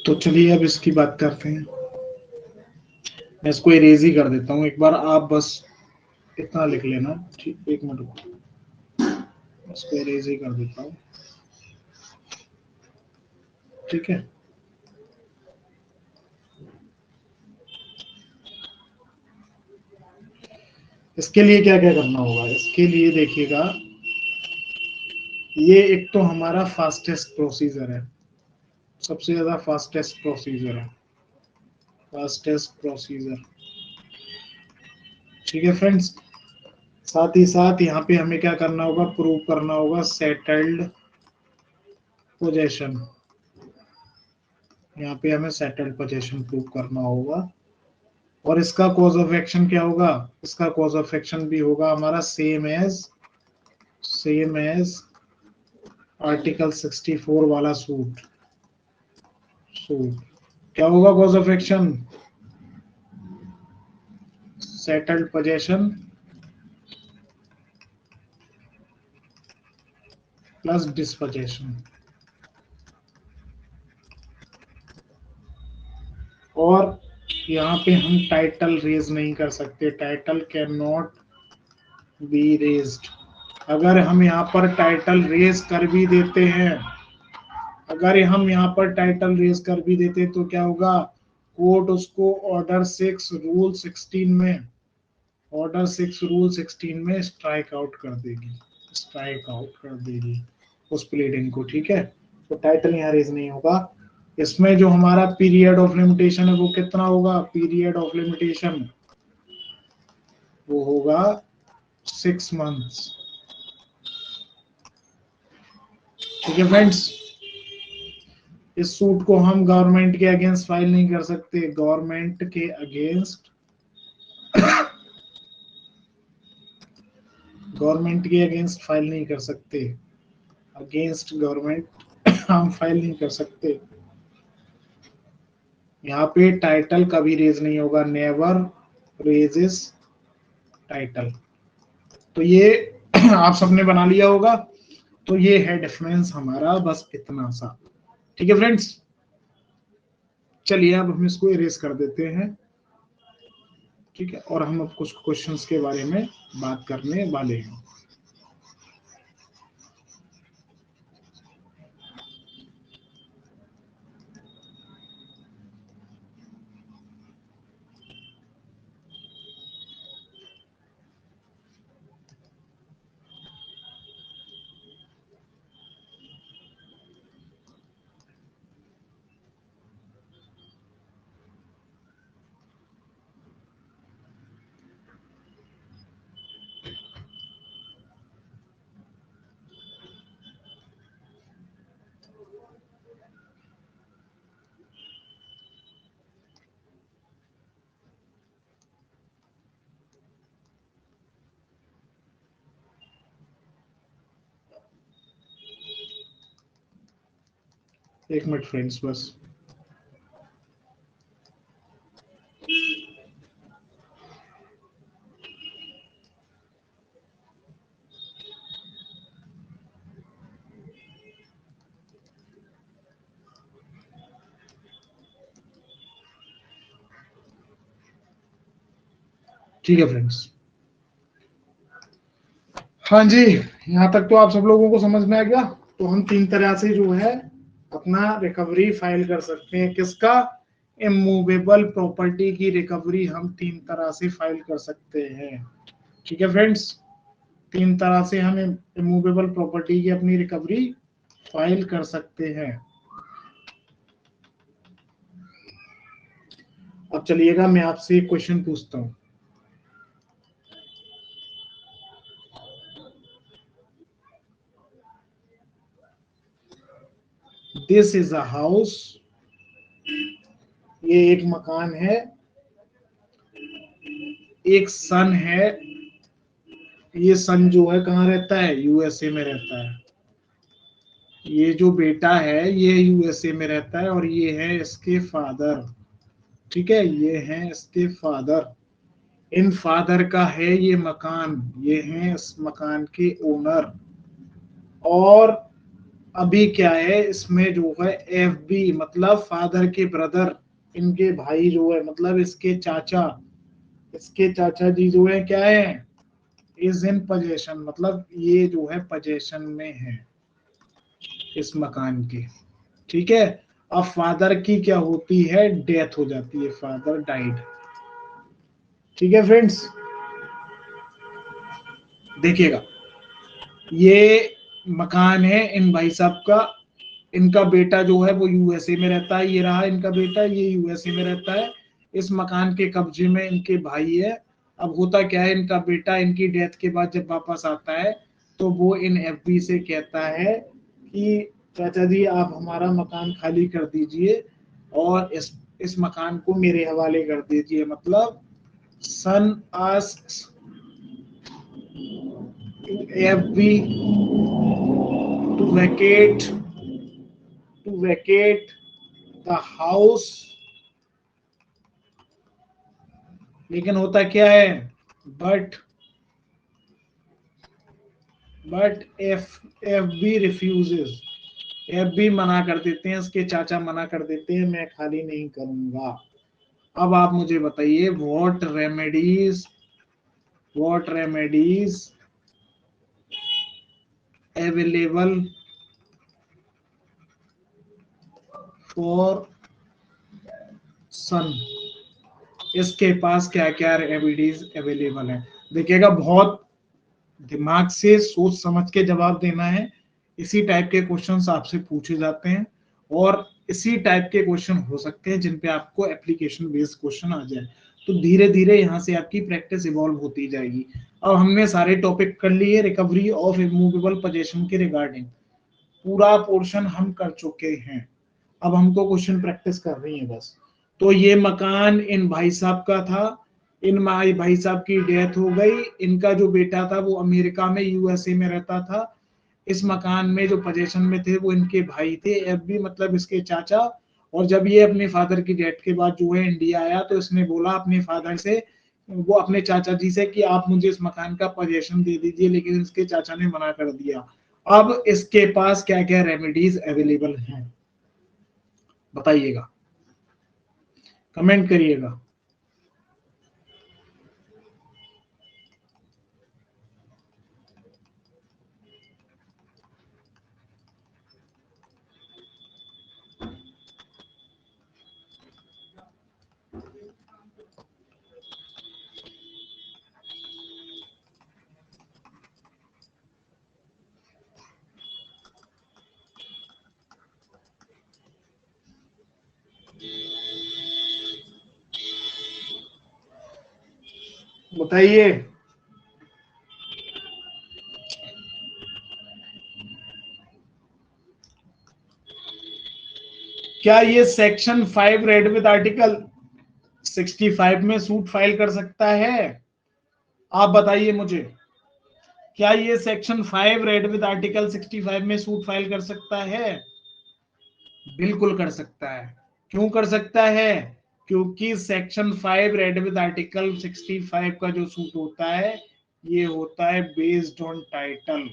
तो चलिए अब इसकी बात करते हैं। मैं इसको इरेज ही कर देता हूँ एक बार, आप बस इतना लिख लेना, ठीक, एक मिनट रुको, इसको इरेज ही कर देता हूँ, ठीक है। इसके लिए क्या क्या करना होगा, इसके लिए देखिएगा, ये एक तो हमारा फास्टेस्ट प्रोसीजर है, सबसे ज्यादा फास्टेस्ट प्रोसीजर है, फास्टेस्ट प्रोसीजर, ठीक है फ्रेंड्स। साथ ही साथ यहाँ पे हमें क्या करना होगा, प्रूव करना होगा सेटल्ड पोजेशन, यहाँ पे हमें सेटल्ड पोजेशन प्रूव करना होगा। और इसका कॉज ऑफ एक्शन क्या होगा, इसका कॉज ऑफ एक्शन भी होगा हमारा सेम एज आर्टिकल 64 वाला सूट सूट क्या होगा cause of action, settled possession plus disposition. और यहाँ पे हम टाइटल रेज नहीं कर सकते, title can not be raised. अगर हम यहाँ पर टाइटल रेज कर भी देते हैं, अगर हम यहाँ पर टाइटल रेज कर भी देते हैं तो क्या होगा, कोर्ट उसको ऑर्डर 6 रूल 16 में स्ट्राइक आउट कर देगी, उस प्लीडिंग को, ठीक है। तो टाइटल यहाँ रेज नहीं होगा। इसमें जो हमारा पीरियड ऑफ लिमिटेशन है वो कितना होगा, पीरियड ऑफ लिमिटेशन वो होगा 6 मंथ्स, ठीक है फ्रेंड्स। इस सूट को हम गवर्नमेंट के अगेंस्ट फाइल नहीं कर सकते, गवर्नमेंट के अगेंस्ट फाइल नहीं कर सकते, अगेंस्ट गवर्नमेंट हम फाइल नहीं कर सकते। यहाँ पे टाइटल कभी रेज नहीं होगा, नेवर रेजेस टाइटल। तो ये आप सबने बना लिया होगा। तो ये है डिफरेंस हमारा, बस इतना सा, ठीक है फ्रेंड्स। चलिए अब हम इसको इरेज कर देते हैं, ठीक है, और हम अब कुछ क्वेश्चंस के बारे में बात करने वाले हैं। एक मिनट फ्रेंड्स बस। ठीक है फ्रेंड्स, हाँ जी, यहाँ तक तो आप सब लोगों को समझ में आ गया। तो हम तीन तरह से जो है अपना रिकवरी फाइल कर सकते हैं। किसका? इमूवेबल प्रॉपर्टी की रिकवरी हम तीन तरह से फाइल कर सकते हैं। ठीक है फ्रेंड्स, तीन तरह से हम इमूवेबल प्रॉपर्टी की अपनी रिकवरी फाइल कर सकते हैं। अब चलिएगा मैं आपसे एक क्वेश्चन पूछता हूं। दिस इज अ हाउस, ये एक मकान है, एक सन है। ये सन जो है कहाँ रहता है? यूएसए में रहता है। ये जो बेटा है ये यूएसए में रहता है और ये है इसके फादर। ठीक है, ये है इसके फादर। इन फादर का है ये मकान, ये है इस मकान के ओनर। और अभी क्या है इसमें जो है एफ बी मतलब फादर के ब्रदर, इनके भाई जो है मतलब इसके चाचा, इसके चाचा जी जो है क्या है? इज इन पोजेशन, मतलब ये जो है पोजेशन में है इस मकान के। ठीक है, अब फादर की क्या होती है? डेथ हो जाती है, फादर डाइड। ठीक है फ्रेंड्स, देखिएगा ये मकान है इन भाई साहब का। इनका बेटा जो है वो यूएसए में रहता है, ये रहा इनका बेटा, ये यूएसए में रहता है। इस मकान के कब्जे में इनके भाई है। अब होता क्या है, इनका बेटा इनकी डेथ के बाद जब वापस आता है तो वो इन एफबी से कहता है कि चाचा जी आप हमारा मकान खाली कर दीजिए और इस मकान को मेरे हवाले कर दीजिए। मतलब son asks FB to vacate the house। लेकिन होता क्या है? But F B refuses, F B मना कर देते हैं, इसके चाचा मना कर देते हैं, मैं खाली नहीं करूंगा। अब आप मुझे बताइए व्हाट रेमेडीज अवेलेबल फॉर सन। इसके पास क्या क्या रेमेडीज अवेलेबल है? देखिएगा बहुत दिमाग से सोच समझ के जवाब देना है। इसी टाइप के क्वेश्चंस आपसे पूछे जाते हैं और इसी टाइप के क्वेश्चन हो सकते हैं जिन पे आपको एप्लीकेशन बेस्ड क्वेश्चन आ जाए। तो धीरे धीरे यहाँ से आपकी प्रैक्टिस इवॉल्व होती जाएगी। अब हमने सारे टॉपिक कर लिए रिकवरी ऑफ इमूवेबल पोजेशन के रिगार्डिंग, पूरा पोर्शन हम कर चुके हैं। अब हमको क्वेश्चन प्रैक्टिस करनी है बस। तो ये मकान इन भाई साहब का था, इन भाई साहब की डेथ हो गई। इनका जो बेटा था वो अमेरिका में यूएसए में रहता था। इस मकान में जो पोजेशन में थे वो इनके भाई थे, एफ बी मतलब इसके चाचा। और जब ये अपने फादर की डेथ के बाद जो है इंडिया आया तो इसने बोला अपने फादर से, वो अपने चाचा जी से कि आप मुझे इस मकान का पोजेशन दे दीजिए, लेकिन इसके चाचा ने मना कर दिया। अब इसके पास क्या क्या रेमेडीज अवेलेबल हैं बताइएगा, कमेंट करिएगा। बताइए क्या ये सेक्शन 5 रेड विद आर्टिकल 65 में सूट फाइल कर सकता है? आप बताइए मुझे, क्या ये सेक्शन 5 रेड विद आर्टिकल 65 में सूट फाइल कर सकता है? बिल्कुल कर सकता है। क्यों कर सकता है? क्योंकि सेक्शन 5 रेड विद आर्टिकल 65 का जो सूट होता है ये होता है बेस्ड ऑन टाइटल।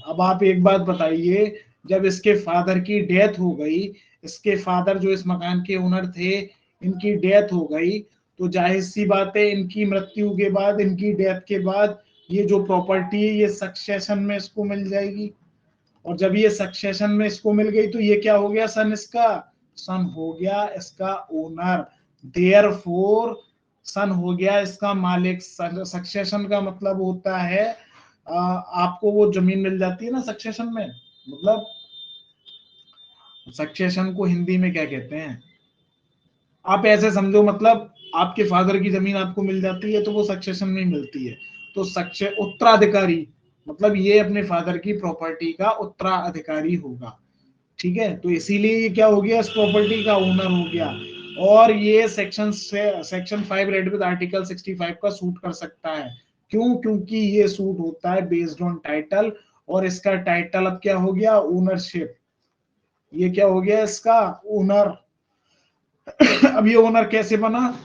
अब आप एक बात बताइए, जब इसके फादर की डेथ हो गई, इसके फादर जो इस मकान के ओनर थे, इनकी डेथ हो गई, तो जाहिर सी बात है इनकी मृत्यु के बाद, इनकी डेथ के बाद ये जो प्रॉपर्टी है ये सक्सेशन में इसको मिल जाएगी। और जब ये सक्सेशन में इसको मिल गई तो ये क्या हो गया? सन इसका, सन हो गया इसका ओनर। देयर फोर सन हो गया इसका मालिक। सक्सेशन का मतलब होता है आपको वो जमीन मिल जाती है ना सक्सेशन में, मतलब सक्सेशन को हिंदी में क्या कहते हैं? आप ऐसे समझो, मतलब आपके फादर की जमीन आपको मिल जाती है तो वो सक्सेशन में मिलती है, तो सक्से उत्तराधिकारी, मतलब ये अपने फादर की प्रॉपर्टी का उत्तराधिकारी होगा। ठीक है, तो इसीलिए ये क्या हो गया? इस प्रॉपर्टी का ओनर हो गया। और ये सेक्शन 5 रेड विद आर्टिकल 65 का सूट कर सकता है। क्यों? क्योंकि ये सूट होता है बेस्ड ऑन टाइटल, और इसका टाइटल अब क्या हो गया? ओनरशिप। ये क्या हो गया? इसका ओनर। अब ये ओनर कैसे बना?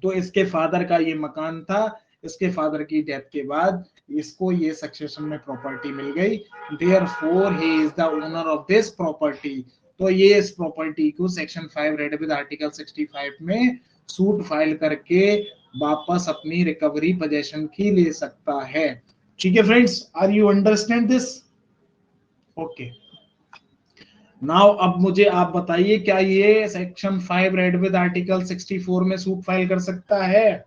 तो इसके फादर का ये मकान था, इसके फादर की डेथ के बाद इसको ये सक्सेशन में प्रॉपर्टी मिल गई। Therefore he is the owner of this property. तो ये इस प्रॉपर्टी को सेक्शन 5 रेड विद आर्टिकल 65 में सूट फाइल करके वापस अपनी रिकवरी पोजेशन की ले सकता है। ठीक है friends, are you understand this? Okay, now अब मुझे आप बताइए, क्या ये सेक्शन 5 रेड विद आर्टिकल 64 में सूट फाइल कर सकता है?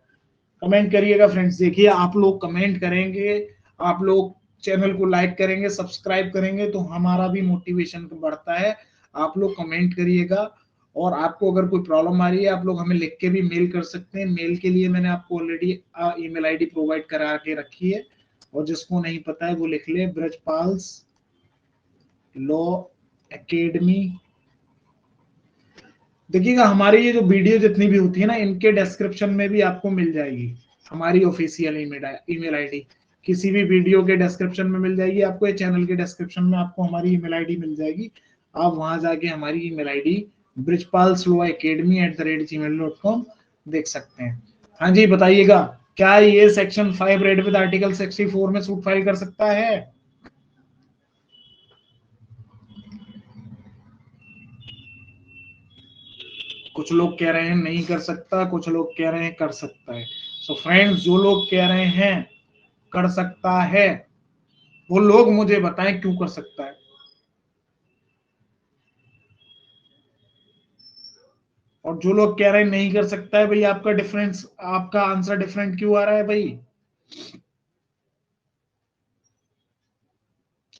कमेंट करिएगा फ्रेंड्स। देखिए, आप लोग कमेंट करेंगे, आप लोग चैनल को लाइक करेंगे, सब्सक्राइब करेंगे, तो हमारा भी मोटिवेशन बढ़ता है। आप लोग कमेंट करिएगा। और आपको अगर कोई प्रॉब्लम आ रही है, आप लोग हमें लिख के भी मेल कर सकते हैं। मेल के लिए मैंने आपको ऑलरेडी ईमेल आईडी प्रोवाइड करा के रखी है, और जिसको नहीं पता है वो लिख ले, ब्रजपाल्स लॉ एकेडमी। देखिएगा, हमारी ये जो वीडियो जितनी भी होती है ना, इनके डिस्क्रिप्शन में भी आपको मिल जाएगी हमारी ऑफिशियल ईमेल आईडी। किसी भी वीडियो के डिस्क्रिप्शन में मिल जाएगी आपको, ये चैनल के डिस्क्रिप्शन में आपको हमारी ईमेल आईडी मिल जाएगी। आप वहां जाके हमारी ईमेल आईडी brijpalsloacademy@gmail.com देख सकते हैं। हाँ जी, बताइएगा, क्या ये सेक्शन 5 रेड विद आर्टिकल 64 में सूट फाइल कर सकता है? कुछ लोग कह रहे हैं नहीं कर सकता, कुछ लोग कह रहे हैं कर सकता है। सो फ्रेंड्स, जो लोग कह रहे हैं कर सकता है, वो लोग मुझे बताएं क्यों कर सकता है। और जो लोग कह रहे हैं नहीं कर सकता है, भाई आपका डिफरेंस, आपका आंसर डिफरेंट क्यों आ रहा है भाई?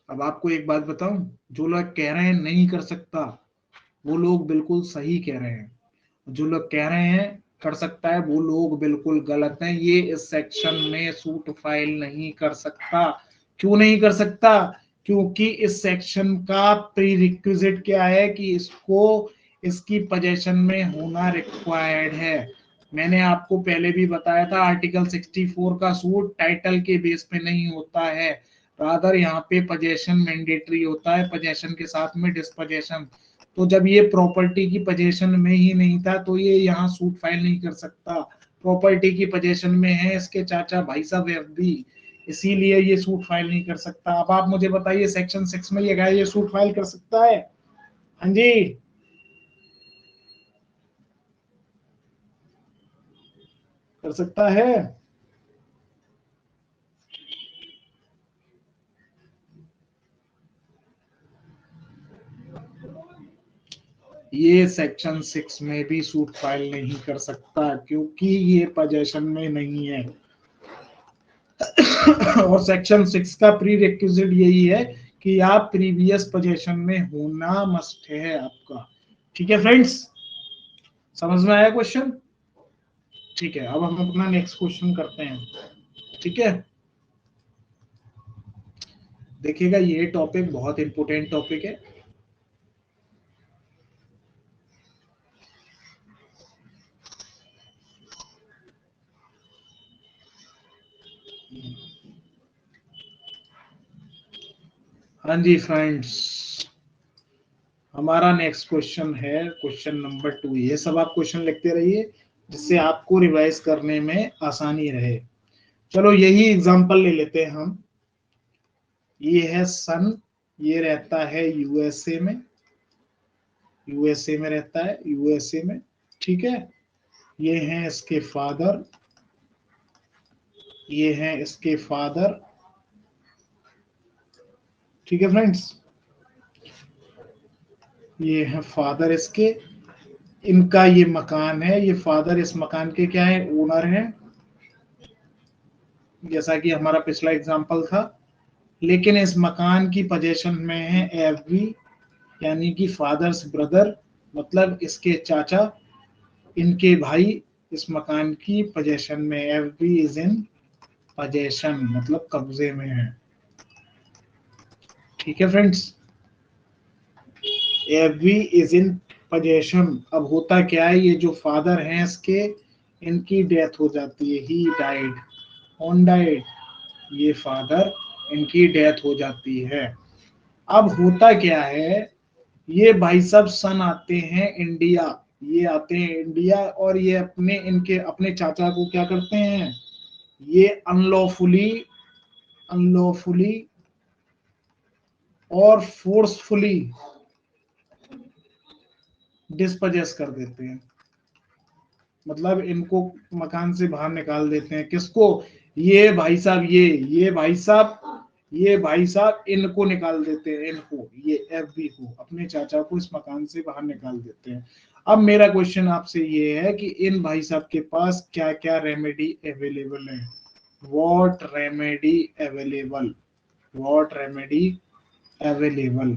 अब आपको एक बात बताऊं, जो लोग कह रहे हैं नहीं कर सकता, वो लोग बिल्कुल सही कह रहे हैं। जो लोग कह रहे हैं कर सकता है, वो लोग बिल्कुल गलत हैं। ये इस सेक्शन में सूट फाइल नहीं कर सकता। क्यों नहीं कर सकता? क्योंकि इस सेक्शन का प्री रिक्विजिट क्या है कि इसको इसकी पोजेशन में होना रिक्वायर्ड है। मैंने आपको पहले भी बताया था, आर्टिकल 64 का सूट टाइटल के बेस पे नहीं होता है, रादर यहाँ पे पोजेशन मैंडेटरी होता है, पोजेशन के साथ में डिस्पोजेशन। तो जब ये प्रॉपर्टी की पोजीशन में ही नहीं था, तो ये यहाँ सूट फाइल नहीं कर सकता। प्रॉपर्टी की पोजीशन में है इसके चाचा भाई साहब एफडी, इसीलिए ये सूट फाइल नहीं कर सकता। अब आप मुझे बताइए, सेक्शन 6 में ये सूट फाइल कर सकता है? हाँ जी, कर सकता है। ये सेक्शन 6 में भी सूट फाइल नहीं कर सकता, क्योंकि ये पोजीशन में नहीं है। और सेक्शन 6 का प्री रिक्विजिट यही है कि आप प्रीवियस पोजीशन में होना मस्ट है आपका। ठीक है फ्रेंड्स, समझ में आया क्वेश्चन? ठीक है, अब हम अपना नेक्स्ट क्वेश्चन करते हैं। ठीक है, देखिएगा, ये टॉपिक बहुत इंपॉर्टेंट टॉपिक है। हाँ जी फ्रेंड्स, हमारा नेक्स्ट क्वेश्चन है क्वेश्चन नंबर 2। ये सब आप क्वेश्चन लिखते रहिए जिससे आपको रिवाइज करने में आसानी रहे। चलो यही एग्जांपल ले लेते हैं हम। ये है सन, ये रहता है यूएसए में, यूएसए में रहता है, यूएसए में, ठीक है। ये हैं इसके फादर, ये हैं इसके फादर, ठीक है फ्रेंड्स। ये है फादर इसके, इनका ये मकान है, ये फादर इस मकान के क्या है, ओनर है, जैसा कि हमारा पिछला एग्जांपल था। लेकिन इस मकान की पोजीशन में है एफबी, यानी कि फादर्स ब्रदर, मतलब इसके चाचा, इनके भाई इस मकान की पोजीशन में, एफबी इज इन पोजीशन मतलब कब्जे में है, ठीक है friends. FB is in position. अब होता क्या है, ये जो फादर हैं इसके, इनकी डेथ हो जाती है, ही डाइड, ऑन डाइड, ये फादर, इनकी डेथ हो जाती है। अब होता क्या है, ये भाई साहब सन आते हैं इंडिया, ये आते हैं इंडिया और ये अपने इनके अपने चाचा को क्या करते हैं, ये अनलॉफुली, अनलॉफुली और फोर्सफुली डिस्पोजेस कर देते हैं, मतलब इनको मकान से बाहर निकाल देते हैं। किसको, ये भाई साहब, ये भाई साहब, ये भाई साहब इनको निकाल देते हैं, इनको, ये एफबी को, अपने चाचा को इस मकान से बाहर निकाल देते हैं। अब मेरा क्वेश्चन आपसे ये है कि इन भाई साहब के पास क्या क्या रेमेडी अवेलेबल है, what remedy available, what remedy available,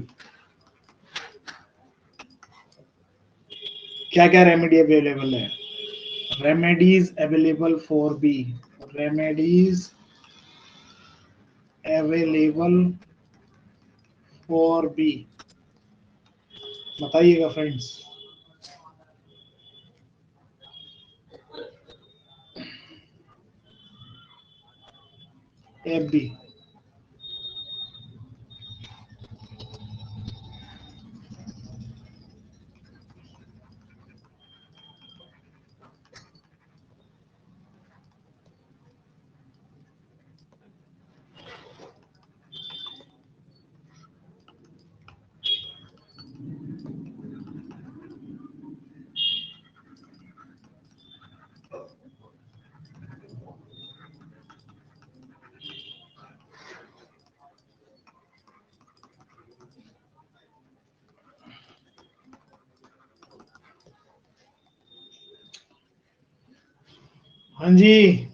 क्या क्या रेमेडी अवेलेबल है। Remedies available for B, remedies available for B, बताइएगा फ्रेंड्स। एफ बी, हाँ जी।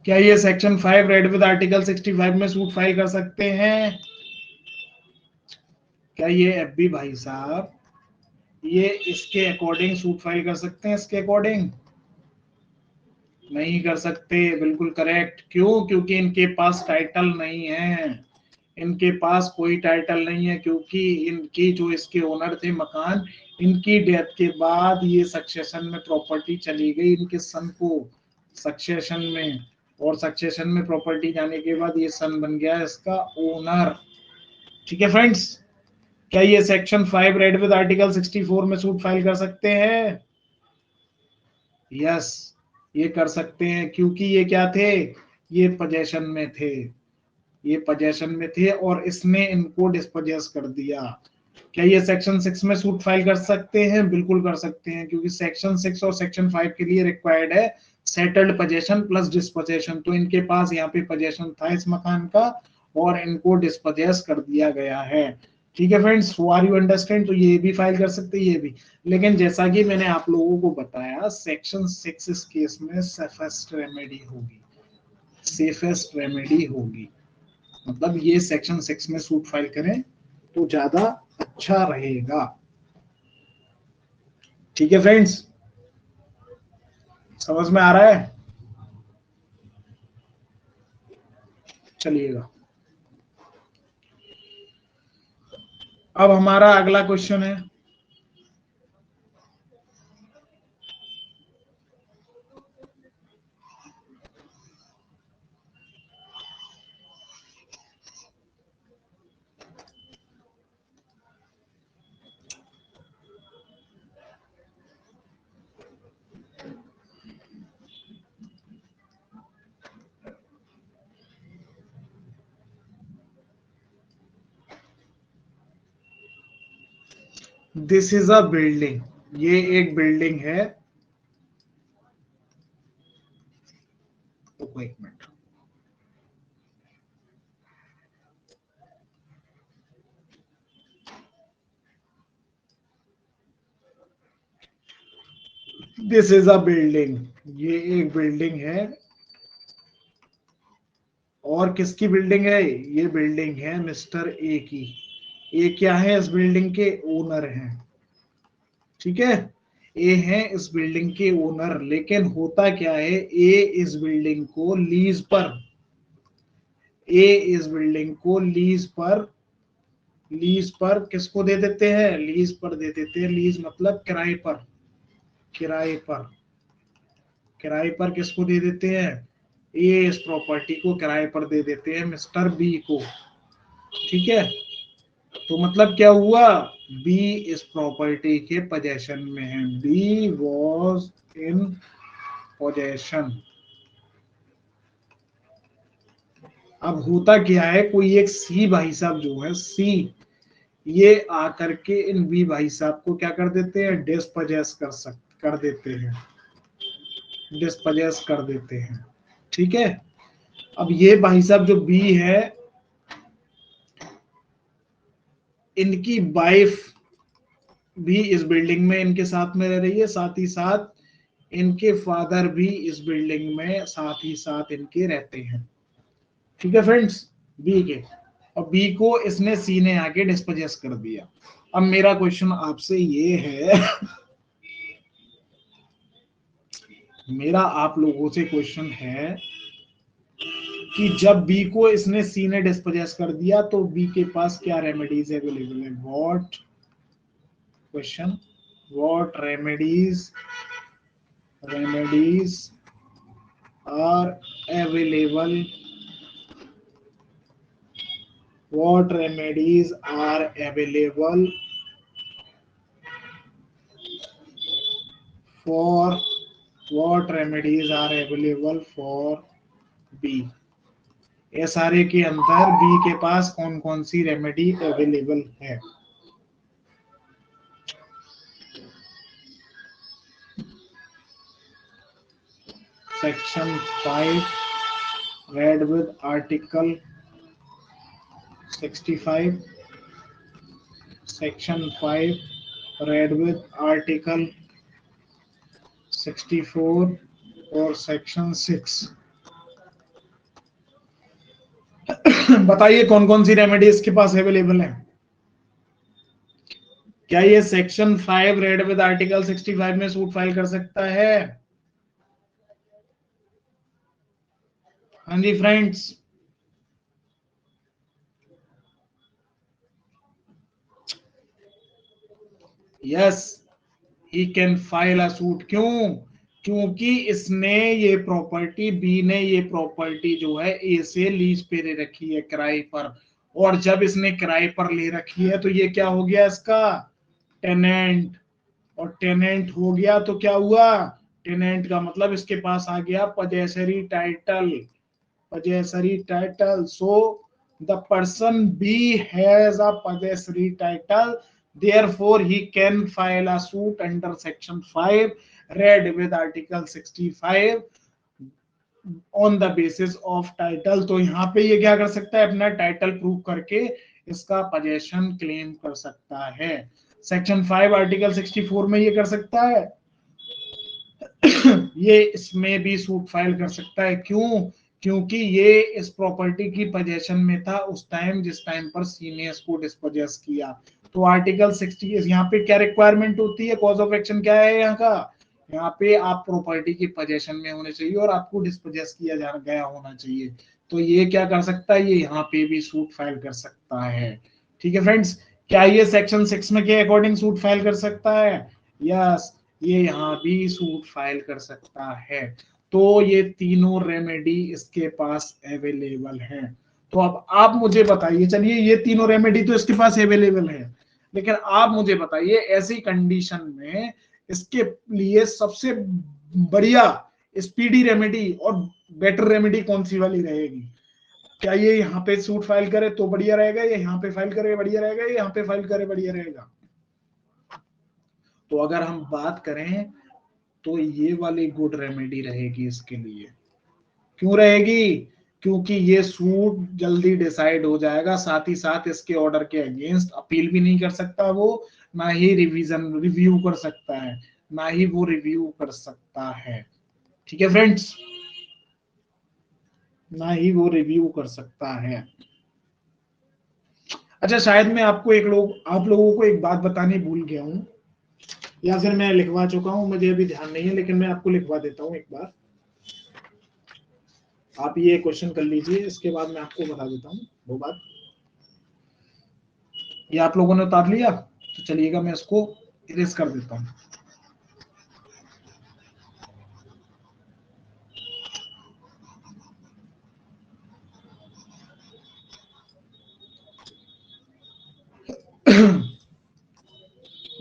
क्या ये सेक्शन 5 रेड विद आर्टिकल 65 में सूट फाइल कर सकते हैं? क्या ये एफबी भाई साहब ये इसके अकॉर्डिंग सूट फाइल कर सकते हैं, इसके अकॉर्डिंग? नहीं कर सकते, बिल्कुल करेक्ट। क्यों? क्योंकि इनके पास टाइटल नहीं है, इनके पास कोई टाइटल नहीं है, क्योंकि इनकी जो इसके ओनर थे मकान, इनकी डेथ के बाद ये सक्सेशन में प्रॉपर्टी चली गई इनके सन को, सक्सेशन में, और सक्सेशन में प्रॉपर्टी जाने के बाद ये सन बन गया इसका ओनर, ठीक है फ्रेंड्स। क्या ये सेक्शन 5 रेड विद आर्टिकल 64 में सूट फाइल कर सकते हैं? यस, ये कर सकते हैं, क्योंकि ये क्या थे, ये पोजेशन में थे, ये पोजेशन में थे और इसने इनको डिस्पोजेस कर दिया। क्या ये सेक्शन 6 में सूट फाइल कर सकते हैं? बिल्कुल कर सकते हैं, क्योंकि सेक्शन 6 और सेक्शन 5 के लिए रिक्वायर्ड है सेटल्ड पोजेशन प्लस डिस्पोजेशन। तो इनके पास यहाँ पे पोजेशन था इस मकान का और इनको डिस्पोजेस कर दिया गया है, ठीक है फ्रेंड्स। Are you understand? तो ये भी फाइल कर सकते हैं, ये भी। लेकिन जैसा कि मैंने आप लोगों को बताया, सेक्शन 6 इस केस में सेफेस्ट रेमेडी होगी, सेफेस्ट रेमेडी होगी, मतलब ये सेक्शन 6 में सूट फाइल करें तो ज्यादा अच्छा रहेगा, ठीक है फ्रेंड्स। समझ में आ रहा है? चलिएगा, अब हमारा अगला क्वेश्चन है, दिस इज अ बिल्डिंग, ये एक बिल्डिंग है, तो एक minute, this is a building, ये एक बिल्डिंग है, और किसकी बिल्डिंग है, ये बिल्डिंग है मिस्टर ए की, ये क्या है, इस बिल्डिंग के ओनर हैं, ठीक है, ए है इस बिल्डिंग के ओनर, लेकिन होता क्या है, ए इस बिल्डिंग को लीज पर, ए इस बिल्डिंग को लीज पर किसको दे देते हैं, लीज पर दे देते हैं, लीज मतलब किराए पर, किराए पर, किराए पर किसको दे देते हैं, ये इस प्रॉपर्टी को किराए पर दे देते हैं मिस्टर बी को, ठीक है, तो मतलब क्या हुआ, बी इस प्रॉपर्टी के पोजेशन में है, बी वॉज इन पोजेशन। अब होता क्या है, कोई एक सी भाई साहब जो है, सी, ये आकर के इन बी भाई साहब को क्या कर देते हैं, डिस्पोजेस कर देते हैं, डिस्पोजेस कर देते हैं, ठीक है। अब ये भाई साहब जो बी है, इनकी वाइफ भी इस बिल्डिंग में इनके साथ में रह रही है, साथ ही साथ इनके फादर भी इस बिल्डिंग में साथ ही साथ इनके रहते हैं, ठीक है फ्रेंड्स, बी के, और बी को इसने सी ने आके डिस्पोजेस कर दिया। अब मेरा क्वेश्चन आपसे ये है, मेरा आप लोगों से क्वेश्चन है कि जब बी को इसने सी ने डिस्पोजेस कर दिया, तो बी के पास क्या रेमेडीज अवेलेबल है, what question, what remedies are available, what remedies are available for, what remedies are available for B, SRA के अंदर बी के पास कौन कौन सी रेमेडी अवेलेबल है। Section 5 read with article 65, section 5 read with article 64 और section 6, बताइए कौन कौन सी रेमेडी इसके पास अवेलेबल है। क्या ये सेक्शन 5 रेड विद आर्टिकल 65 में सूट फाइल कर सकता है, हाँ जी friends, yes he can file a suit, क्यों, क्योंकि इसने ये प्रॉपर्टी, बी ने ये प्रॉपर्टी जो है ए से लीज पे ले रखी है किराए पर, और जब इसने किराए पर ले रखी है तो ये क्या हो गया इसका टेनेंट, और टेनेंट हो गया तो क्या हुआ, टेनेंट का मतलब इसके पास आ गया पजेसरी title, possessory title, so the person B has a possessory title, therefore he can file a suit under section 5 read with article 65 on the basis of title। तो यहाँ पे ये क्या कर सकता है, अपना टाइटल प्रूव करके इसका पोजेशन क्लेम कर सकता है, सेक्शन 5 आर्टिकल 64 में ये कर सकता है, ये इसमें भी सूट फाइल कर सकता है, क्यों, क्योंकि ये इस प्रॉपर्टी की पोजेशन में था उस टाइम जिस टाइम पर सी ने इसको डिस्पोजेस किया। तो आर्टिकल 60 यहाँ पे क्या रिक्वायरमेंट होती है, कॉज ऑफ एक्शन क्या है यहाँ का, यहाँ पे आप प्रॉपर्टी की पोजेशन में होने चाहिए और आपको डिस्पोजेस किया जा गया होना चाहिए। तो ये क्या कर सकता है, ये यहाँ पे भी सूट फाइल कर सकता है। ठीक है फ्रेंड्स, क्या ये सेक्शन 6 में के अकॉर्डिंग सूट फाइल कर सकता है? यस, ये यहाँ भी सूट फाइल कर सकता है। तो ये तीनों रेमेडी इसके पास अवेलेबल है। तो अब आप मुझे बताइए, चलिए ये तीनों रेमेडी तो इसके पास अवेलेबल है, लेकिन आप मुझे बताइए ऐसी कंडीशन में इसके लिए सबसे बढ़िया स्पीडी रेमेडी और बेटर रेमेडी कौन सी वाली रहेगी? क्या ये यहाँ पे सूट फाइल करे तो बढ़िया रहेगा, या यहाँ पे फाइल करे बढ़िया रहेगा, या यहाँ पे फाइल करे बढ़िया रहेगा? तो अगर हम बात करें तो ये वाली गुड रेमेडी रहेगी इसके लिए। क्यों रहेगी? क्योंकि ये सूट जल्दी डिसाइड हो जाएगा, साथ ही साथ इसके ऑर्डर के अगेंस्ट अपील भी नहीं कर सकता वो, ना ही रिव्यू कर सकता है, ना ही वो रिव्यू कर सकता है। ठीक है फ्रेंड्स, ना ही वो रिव्यू कर सकता है। अच्छा, शायद मैं आप लोगों को एक बात बतानी भूल गया हूँ, या फिर मैं लिखवा चुका हूँ, मुझे अभी ध्यान नहीं है, लेकिन मैं आपको लिखवा देता हूँ एक बार। आप ये क्वेश्चन कर लीजिए, इसके बाद मैं आपको बता देता हूँ वो बात। ये आप लोगों ने उतार लिया? तो चलिएगा मैं इसको इरेज कर देता हूँ।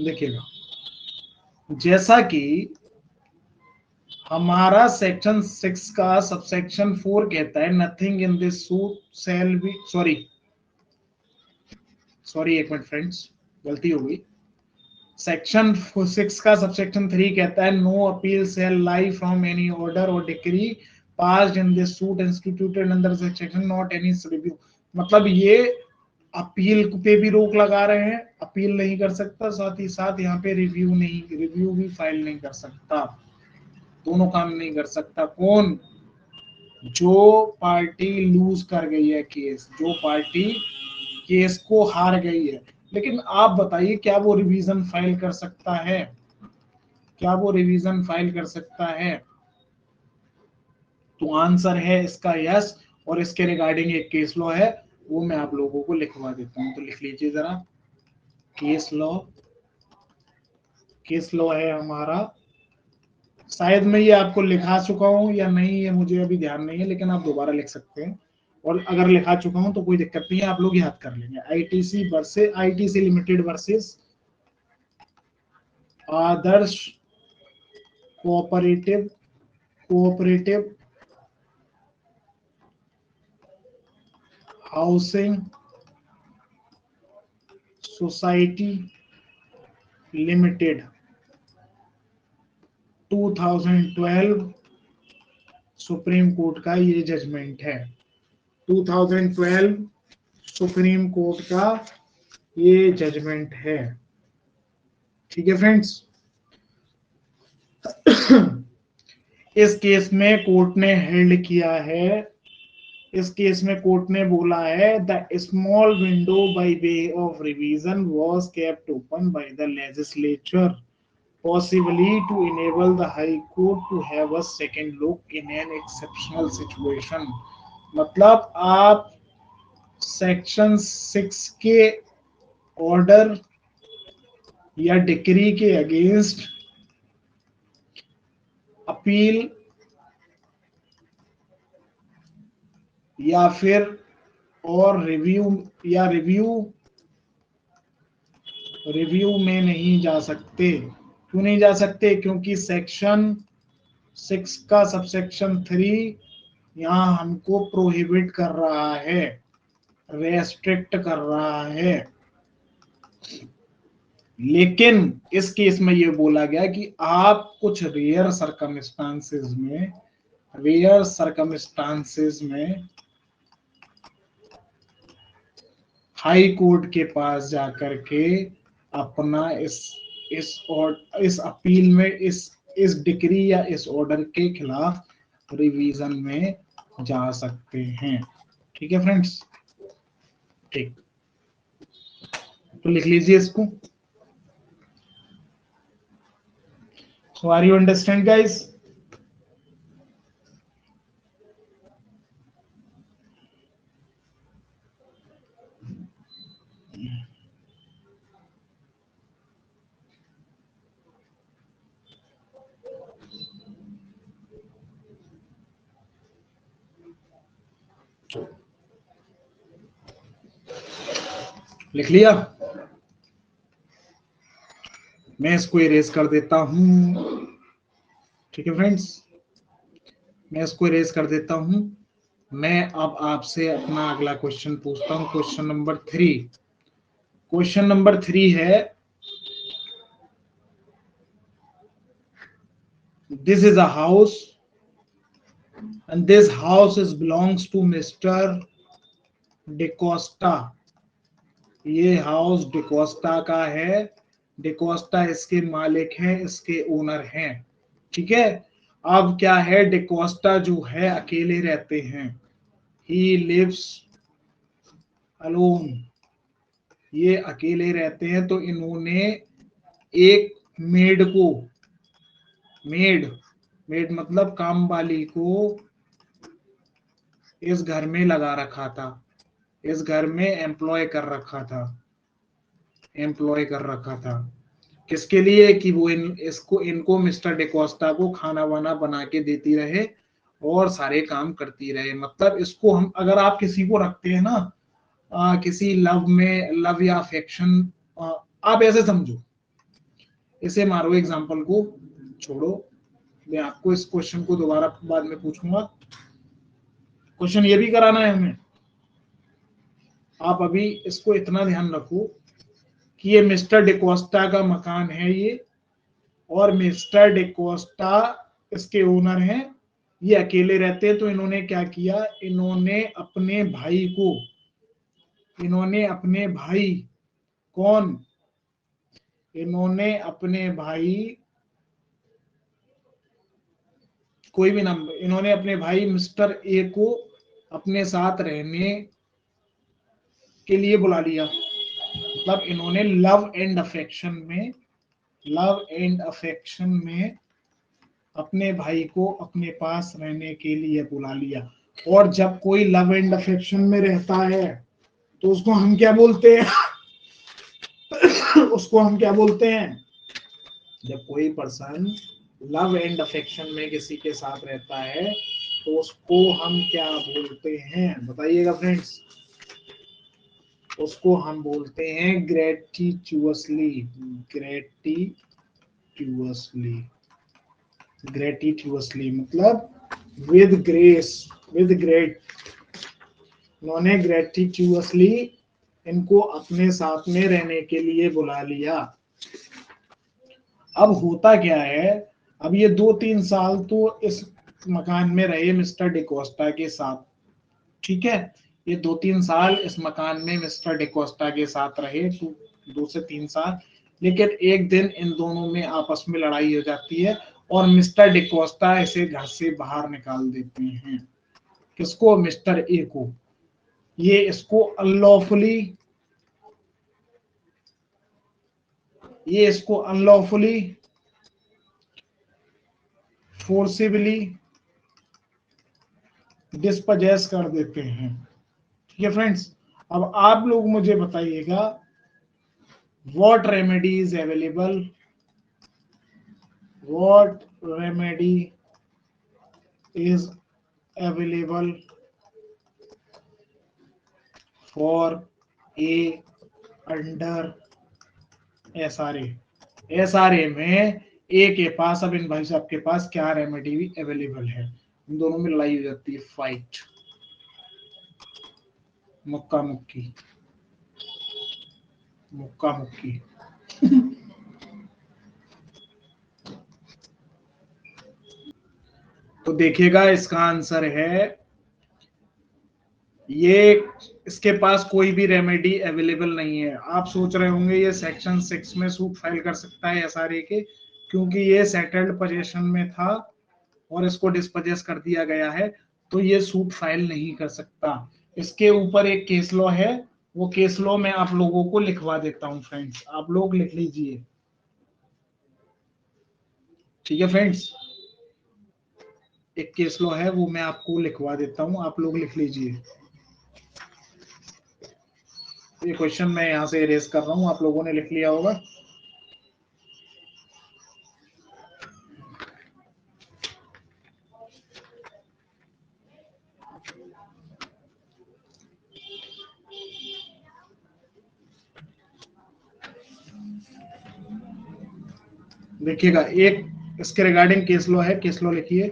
देखिएगा, जैसा कि हमारा सेक्शन 6 का सबसेक्शन 4 कहता है, nothing in this suit shall be, sorry एक मिनट फ्रेंड्स, गलती हो गई। सेक्शन 6 का सबसेक्शन 3 कहता है, no appeal shall lie from any order और decree passed in this suit instituted under section not any review. मतलब ये अपील पे भी रोक लगा रहे हैं, अपील नहीं कर सकता, साथ ही साथ यहाँ पे रिव्यू भी फाइल नहीं कर सकता। दोनों काम नहीं कर सकता। कौन? जो पार्टी लूज कर गई है केस, जो पार्टी केस को हार गई है। लेकिन आप बताइए, क्या वो रिवीजन फाइल कर सकता है? क्या वो रिवीजन फाइल कर सकता है? तो आंसर है इसका यस। और इसके रिगार्डिंग एक केस लॉ है, वो मैं आप लोगों को लिखवा देता हूँ, तो लिख लीजिए जरा। केस लॉ, केस लॉ है हमारा, शायद मैं ये आपको लिखा चुका हूँ या नहीं, ये मुझे अभी ध्यान नहीं है, लेकिन आप दोबारा लिख सकते हैं। और अगर लिखा चुका हूं तो कोई दिक्कत नहीं है, आप लोग याद कर लेंगे। ITC limited versus Adarsh cooperative cooperative housing society limited 2012 Supreme Court का ये जजमेंट है। 2012 सुप्रीम कोर्ट का ये जजमेंट है। ठीक है फ्रेंड्स, इस केस में कोर्ट ने हेल्ड किया है, इस केस में कोर्ट ने बोला है, the small window by way of revision was kept open by the legislature possibly to enable the high court to have a second look in an exceptional situation। मतलब आप section 6 के order या decree के against appeal या फिर और review में नहीं जा सकते। क्यों नहीं जा सकते? क्योंकि सेक्शन 6 का सबसेक्शन 3 यहाँ हमको प्रोहिबिट कर रहा है, रेस्ट्रिक्ट कर रहा है। लेकिन इस केस में ये बोला गया कि आप कुछ रेयर सरकमस्टांसेस में हाई कोर्ट के पास जाकर के अपना इस अपील में इस डिक्री या इस ऑर्डर के खिलाफ रिवीजन में जा सकते हैं। ठीक है फ्रेंड्स, ठीक, तो लिख लीजिए इसको। So are you understand, guys? लिख लिया? मैं इसको इरेज कर देता हूं। ठीक है फ्रेंड्स, मैं इसको इरेज कर देता हूं। मैं अब आपसे अपना अगला क्वेश्चन पूछता हूं, क्वेश्चन नंबर 3। क्वेश्चन नंबर 3 है, this is a house and this house is belongs to Mr. D'Costa. ये हाउस डिकोस्टा का है। डिकोस्टा इसके मालिक हैं, इसके ओनर हैं। ठीक है, अब क्या है, डिकोस्टा जो है अकेले रहते हैं। ही लिव्स अलोन, ये अकेले रहते हैं। तो इन्होंने एक मेड को, मेड मेड मतलब काम वाली को इस घर में लगा रखा था, इस घर में एम्प्लॉय कर रखा था, एम्प्लॉय कर रखा था। किसके लिए? कि वो इसको इनको मिस्टर डिकोस्टा को खाना वाना बना के देती रहे और सारे काम करती रहे। मतलब इसको हम, अगर आप किसी को रखते हैं ना किसी लव में, लव या अफेक्शन, आप ऐसे समझो, इसे मारो एग्जांपल को छोड़ो, मैं आपको इस क्वेश्चन को दोबारा बाद में पूछूंगा। क्वेश्चन ये भी कराना है हमें। आप अभी इसको इतना ध्यान रखो कि ये मिस्टर डिकोस्टा का मकान है ये, और मिस्टर डिकोस्टा इसके ओनर हैं। ये अकेले रहते हैं। तो इन्होंने क्या किया, इन्होंने अपने भाई को, इन्होंने अपने भाई, कौन, इन्होंने अपने भाई, कोई भी नाम, इन्होंने अपने भाई मिस्टर ए को अपने साथ रहने के लिए बुला लिया। मतलब इन्होंने लव एंड अफेक्शन में, लव एंड अफेक्शन में अपने भाई को अपने पास रहने के लिए बुला लिया। और जब कोई लव एंड अफेक्शन में रहता है तो उसको हम क्या बोलते हैं? उसको हम क्या बोलते हैं? जब कोई पर्सन लव एंड अफेक्शन में किसी के साथ रहता है तो उसको हम क्या बोलते हैं? बताइएगा फ्रेंड्स। उसको हम बोलते हैं ग्रेटिट्यूअसली, ग्रेटिट्यूअसली, ग्रेटिट्यूअसली मतलब विद ग्रेस, विद ग्रेट। उन्होंने ग्रेटिट्यूअसली इनको अपने साथ में रहने के लिए बुला लिया। अब होता क्या है, अब ये 2-3 साल तो इस मकान में रहे मिस्टर डिकोस्टा के साथ। ठीक है, ये 2-3 साल इस मकान में मिस्टर डिकोस्टा के साथ रहे, 2 से 3 साल। लेकिन एक दिन इन दोनों में आपस में लड़ाई हो जाती है और मिस्टर डिकोस्टा इसे घर से बाहर निकाल देते हैं। किसको? मिस्टर ए को। ये इसको अनलॉफुली, ये इसको अनलॉफुली, फोर्सिबली डिस्पजेस कर देते हैं। ठीक है फ्रेंड्स, अब आप लोग मुझे बताइएगा, what remedy is available, what remedy is available for A under SRA। SRA में ए के पास, अब इन भाई साहब के पास क्या रेमेडी भी अवेलेबल है? इन दोनों में लड़ाई हो जाती है, फाइट, मुक्का मुक्की, मुक्का मुक्की। तो देखिएगा, इसका आंसर है ये, इसके पास कोई भी रेमेडी अवेलेबल नहीं है। आप सोच रहे होंगे ये सेक्शन 6 में सूट फाइल कर सकता है SRA के, क्योंकि ये सेटल्ड पोजीशन में था और इसको डिस्पोजेस कर दिया गया है, तो ये सूट फाइल नहीं कर सकता। इसके ऊपर एक केस लॉ है, वो केस लॉ मैं आप लोगों को लिखवा देता हूं फ्रेंड्स, आप लोग लिख लीजिए। ठीक है फ्रेंड्स, एक केस लॉ है वो मैं आपको लिखवा देता हूं, आप लोग लिख लीजिए। ये क्वेश्चन मैं यहाँ से इरेज कर रहा हूँ, आप लोगों ने लिख लिया होगा। देखिएगा, एक इसके रिगार्डिंग केस लॉ है, केस लॉ लिखिए।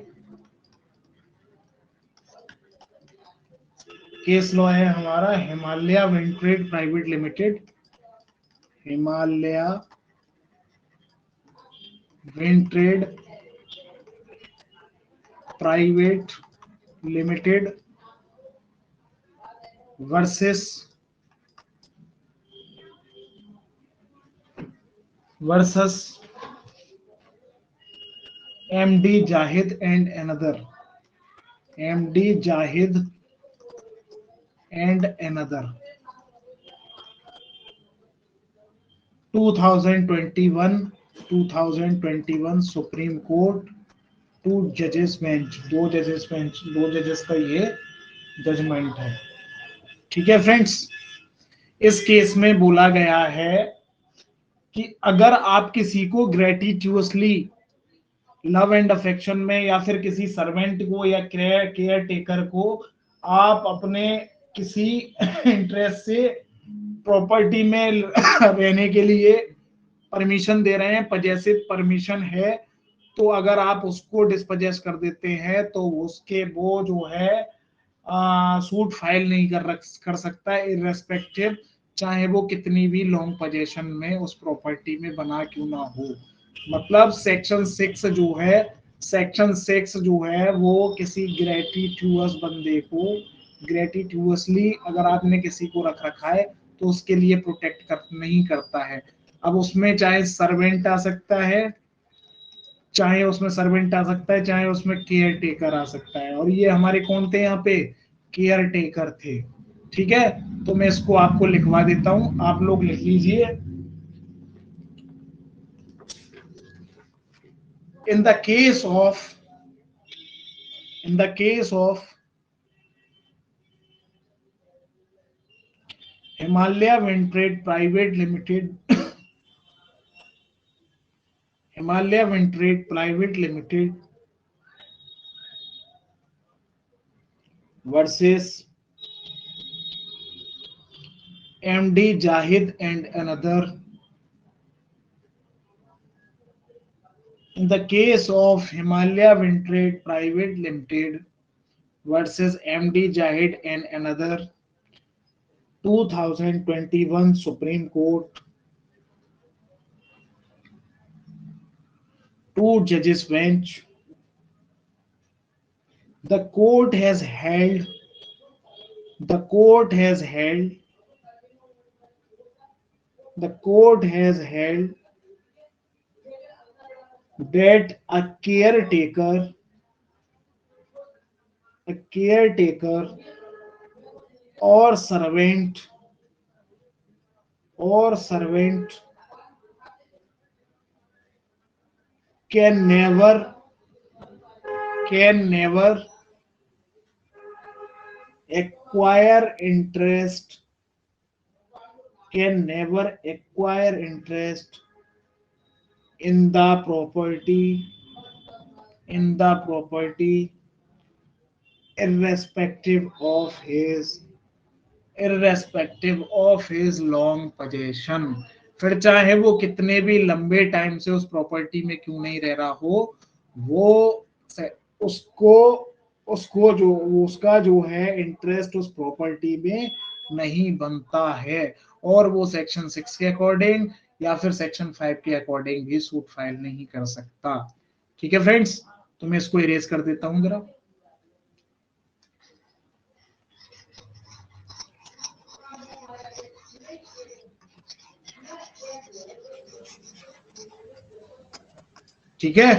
केस लॉ है हमारा Himalaya wind trade private limited, Himalaya wind trade private limited versus versus MD Zahid and another, MD Zahid and another 2021, 2021 supreme court, two जजेस बेंच, दो जजेस बेंच, दो जजेस का ये जजमेंट है। ठीक है फ्रेंड्स, इस केस में बोला गया है कि अगर आप किसी को ग्रेटिट्यूसली लव एंड अफेक्शन में, या फिर किसी सर्वेंट को या केयर टेकर को आप अपने किसी इंटरेस्ट से प्रॉपर्टी में रहने के लिए परमिशन दे रहे हैं, पजेसिव परमिशन है, तो अगर आप उसको डिस्पजेस कर देते हैं तो उसके वो जो है सूट फाइल नहीं कर सकता है, इररेस्पेक्टिव चाहे वो कितनी भी लॉन्ग पोजीशन में उस प्रॉपर्टी में बना क्यों ना हो। मतलब सेक्शन 6 जो है, सेक्शन 6 जो है वो किसी ग्रेटिट्यूअस बंदे को, ग्रेटिट्यूअसली अगर आपने किसी को रख रखा है तो उसके लिए प्रोटेक्ट नहीं करता है। अब उसमें चाहे सर्वेंट आ सकता है, चाहे उसमें सर्वेंट आ सकता है, चाहे उसमें केयर टेकर आ सकता है, और ये हमारे कौन थे यहाँ पे, केयर टेकर थे। ठीक है, तो मैं इसको आपको लिखवा देता हूं, आप लोग लिख लीजिए। In the case of, in the case of Himalaya wind trade private limited, Himalaya wind trade private limited versus MD Zahid and another, in the case of Himalaya Wind Trade Private Limited versus MD Jahid and another, 2021 Supreme Court, two judges bench, the court has held, the court has held, the court has held that a caretaker or servant, or servant can never, can never acquire interest, can never acquire interest in the property, in the property irrespective of his, irrespective of his long possession। फिर चाहे वो कितने भी लंबे time से उस property में क्यों नहीं रह रहा हो, वो उसको, उसको जो, उसका जो है इंटरेस्ट उस प्रॉपर्टी में नहीं बनता है, और वो सेक्शन 6 के अकॉर्डिंग या फिर सेक्शन 5 के अकॉर्डिंग भी सूट फाइल नहीं कर सकता। ठीक है फ्रेंड्स, तो मैं इसको इरेज कर देता हूं जरा। ठीक है,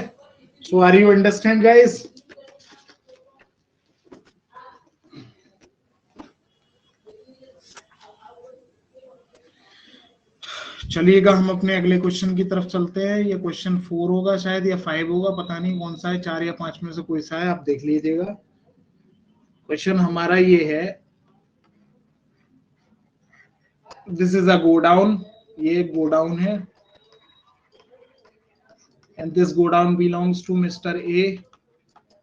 सो आर यू अंडरस्टैंड गाइस? चलिएगा हम अपने अगले क्वेश्चन की तरफ चलते हैं। ये क्वेश्चन 4 होगा शायद या 5 होगा, पता नहीं कौन सा है, 4 या 5 में से कोई सा है, आप देख लीजिएगा। क्वेश्चन हमारा ये है, दिस इज अ गोडाउन, ये एक गोडाउन है, and this godown belongs to mister A.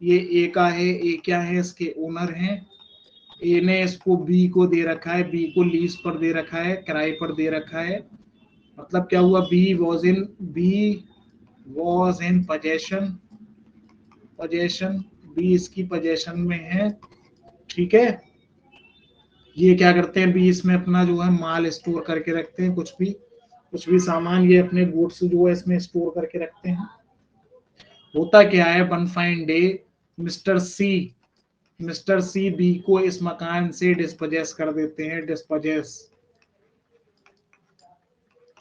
ये ए का है, ए क्या है, इसके ओनर हैं। ए ने इसको बी को दे रखा है, बी को लीज पर दे रखा है, किराए पर दे रखा है। मतलब क्या हुआ, B was in possession, B इसकी पोजेशन में है। ठीक है, ये क्या करते हैं, बी इसमें अपना जो है माल स्टोर करके रखते हैं, कुछ भी सामान ये अपने गुड्स जो है इसमें स्टोर करके रखते हैं। होता क्या है, one fine day mister C B को इस मकान से डिस्पोजेस कर देते हैं,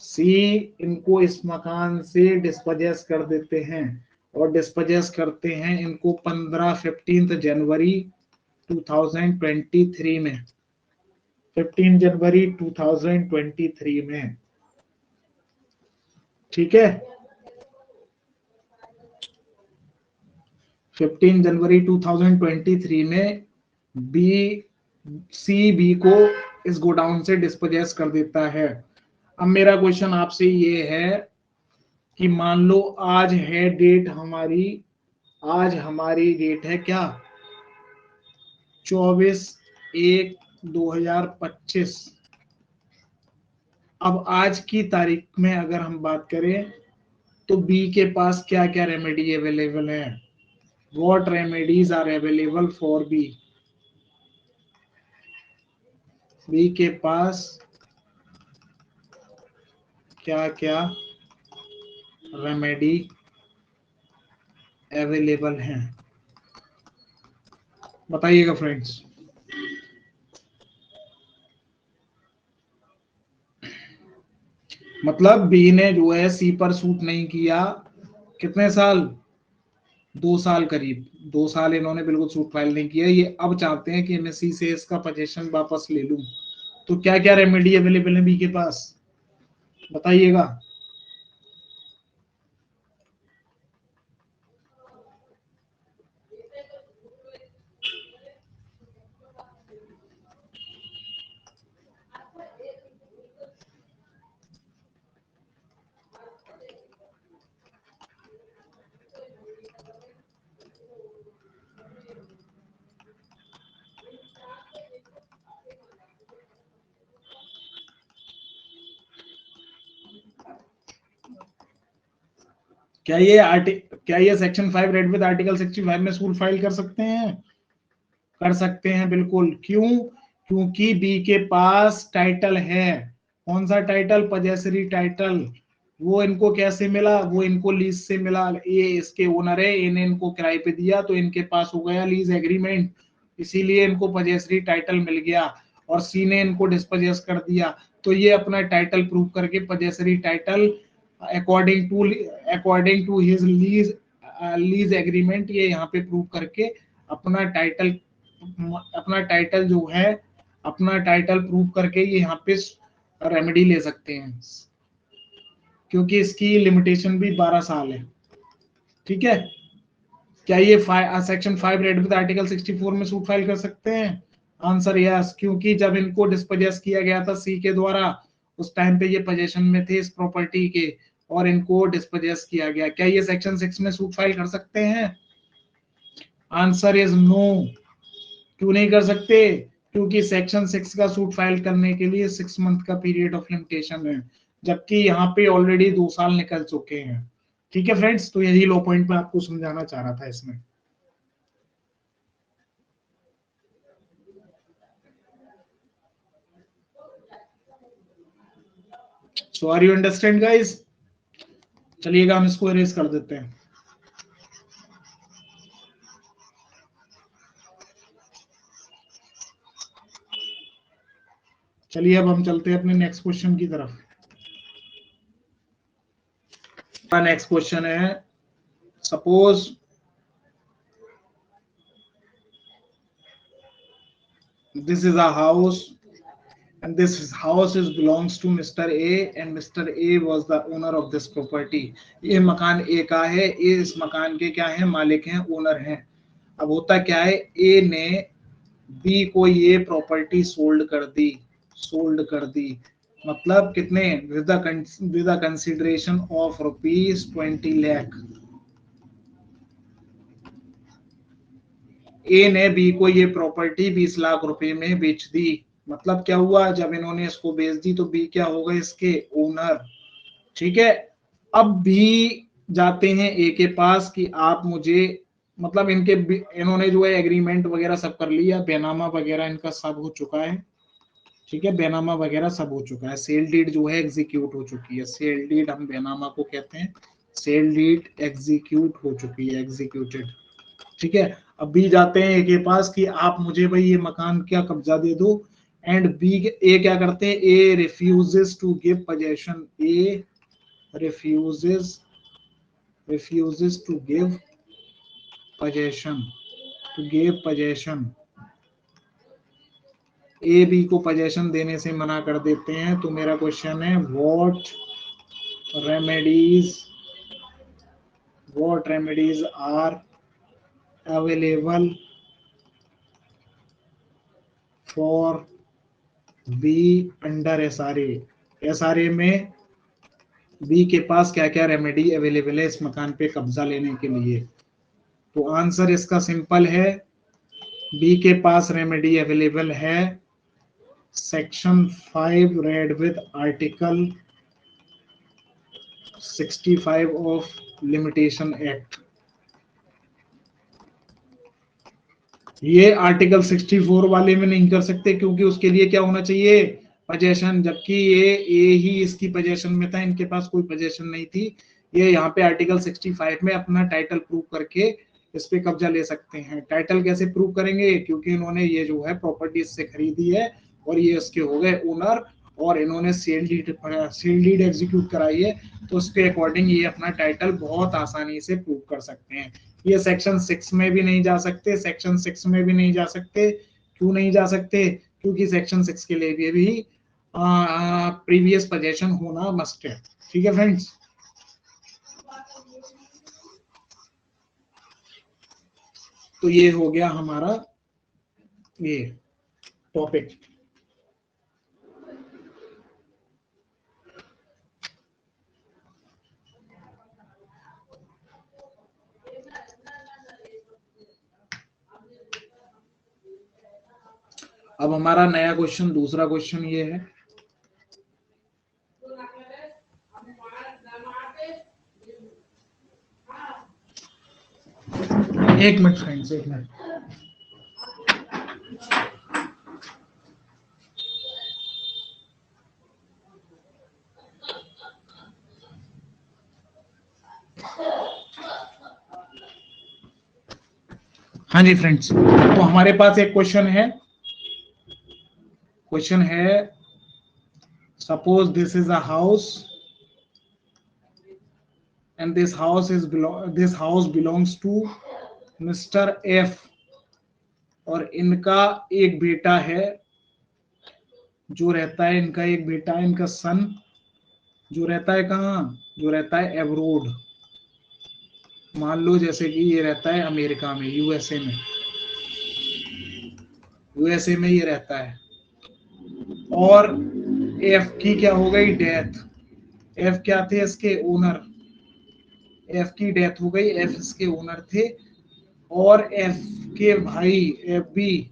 सी इनको इस मकान से डिस्पोजेस कर देते हैं, और डिस्पोजेस करते हैं इनको 15 जनवरी 2023 में, 15 जनवरी 2023 में। ठीक है, 15 जनवरी 2023 में बी को इस गोडाउन से डिस्पोजेस कर देता है। अब मेरा क्वेश्चन आपसे ये है कि मान लो आज है डेट हमारी, आज हमारी डेट है क्या, 24/1/2025। अब आज की तारीख में अगर हम बात करें तो बी के पास क्या क्या रेमेडी अवेलेबल है, what remedies are available for B. B के पास क्या क्या रेमेडी अवेलेबल हैं, बताइएगा फ्रेंड्स। मतलब बी ने जो है सी पर सूट नहीं किया, कितने साल, 2 साल करीब, 2 साल इन्होंने बिल्कुल सूट फाइल नहीं किया। ये अब चाहते हैं कि मैं सी से इसका पोजीशन वापस ले लूं, तो क्या क्या रेमेडी अवेलेबल है बी के पास, बताइएगा। क्या ये सेक्शन 5 रेड विद आर्टिकल 65 में सूट फाइल कर सकते हैं, कर सकते हैं बिल्कुल। क्यों, क्योंकि बी के पास टाइटल है, कौन सा टाइटल, पजेसरी टाइटल। वो इनको कैसे मिला, वो इनको लीज से मिला, ये इसके ओनर है, इन्हें इनको किराए पे दिया तो इनके पास हो गया लीज एग्रीमेंट, इसीलिए इनको पजेसरी टाइटल मिल गया, और सी ने इनको डिस्पोजेस कर दिया, तो ये अपना टाइटल प्रूव करके possessory title according to his lease agreement, ये यहाँ पे प्रूव करके अपना टाइटल जो है, अपना टाइटल प्रूव करके ये यहाँ पे रेमेडी ले सकते हैं, क्योंकि इसकी लिमिटेशन भी 12 साल है। ठीक है, क्या ये सेक्शन 5 रेड विद आर्टिकल 64 में सूट फाइल कर सकते हैं, आंसर यस, क्योंकि जब इनको डिस्पोजेस किया गया था सी के द्वारा, उस टाइम पे ये पोजीशन में थे इस प्रॉपर्टी के, और इनको डिस्पोजेस किया गया। क्या ये सेक्शन 6 में सूट फाइल कर सकते हैं, आंसर इज नो। क्यों नहीं कर सकते, क्योंकि सेक्शन 6 का सूट फाइल करने के लिए 6 मंथ का पीरियड ऑफ लिमिटेशन है, जबकि यहाँ पे ऑलरेडी 2 साल निकल चुके हैं। ठीक है फ्रेंड्स, तो यही लो पॉइंट मैं आपको समझाना चाह रहा था इसमें। सो आर यू अंडरस्टैंड गाइस, चलिएगा हम इसको इरेज कर देते हैं। चलिए अब हम चलते हैं अपने नेक्स्ट क्वेश्चन की तरफ। नेक्स्ट क्वेश्चन है, suppose this is a house and this house is belongs to Mr. A and Mr. A was the owner of this property. ये मकान ए का है, ये इस मकान के क्या है, मालिक हैं, ओनर हैं। अब होता क्या है, ए ने बी को ये प्रॉपर्टी सोल्ड कर दी, मतलब कितने, with the consideration of ₹20 lakh. A ने बी को ये प्रॉपर्टी 20 लाख रुपए में बेच दी। मतलब क्या हुआ, जब इन्होंने इसको बेच दी तो बी क्या हो गए, इसके ओनर। ठीक है, अब बी जाते हैं ए के पास कि आप मुझे, मतलब इन्होंने जो है एग्रीमेंट वगैरह सब कर लिया, बैनामा वगैरह इनका सब हो चुका है। ठीक है, बैनामा वगैरह सब हो चुका है, सेल डीड जो है एग्जीक्यूट हो चुकी है। सेल डीड हम बैनामा को कहते हैं, सेल डीड एग्जीक्यूट हो चुकी है, एग्जीक्यूटेड। ठीक है, अब बी जाते हैं ए के पास कि आप मुझे भाई ये मकान क्या कब्जा दे दो, एंड बी ए क्या करते हैं, A refuses to give possession, A refuses to give possession, A B को possession देने से मना कर देते हैं। तो मेरा क्वेश्चन है, what remedies are available for B under SRA? SRA में बी के पास क्या क्या रेमेडी अवेलेबल है इस मकान पे कब्जा लेने के लिए? तो आंसर इसका सिंपल है, बी के पास रेमेडी अवेलेबल है section 5 read with article 65 of limitation act. ये आर्टिकल 64 वाले में नहीं कर सकते, क्योंकि उसके लिए क्या होना चाहिए, पोजेशन, जबकि ये ही इसकी पोजेशन में था, इनके पास कोई पोजेशन नहीं थी। ये यहाँ पे आर्टिकल 65 में अपना टाइटल प्रूव करके इस पे कब्जा ले सकते हैं। टाइटल कैसे प्रूव करेंगे, क्योंकि इन्होंने ये जो है प्रॉपर्टी इससे खरीदी है और ये इसके हो गए ओनर, और इन्होंने सेल डीड एग्जीक्यूट कराई है, तो उसके अकॉर्डिंग ये अपना टाइटल बहुत आसानी से प्रूव कर सकते हैं। ये सेक्शन 6 में भी नहीं जा सकते, सेक्शन 6 में भी नहीं जा सकते। क्यों नहीं जा सकते, क्योंकि सेक्शन 6 के लिए भी प्रीवियस पोजेशन होना मस्ट है। ठीक है फ्रेंड्स, तो ये हो गया हमारा ये टॉपिक। अब हमारा नया क्वेश्चन, दूसरा क्वेश्चन ये है, एक मिनट फ्रेंड्स, एक मिनट। हाँ जी फ्रेंड्स, तो हमारे पास एक क्वेश्चन है, suppose this is a house and this house belongs to Mr. F, और इनका एक बेटा है जो रहता है, इनका एक बेटा है, इनका सन जो रहता है कहाँ, जो रहता है एब्रोड। मान लो जैसे कि ये रहता है अमेरिका में, यूएसए में ये रहता है, और एफ की क्या हो गई, डेथ। एफ क्या थे, इसके ओनर, एफ की डेथ हो गई, एफ इसके ओनर थे, और एफ के भाई एफ बी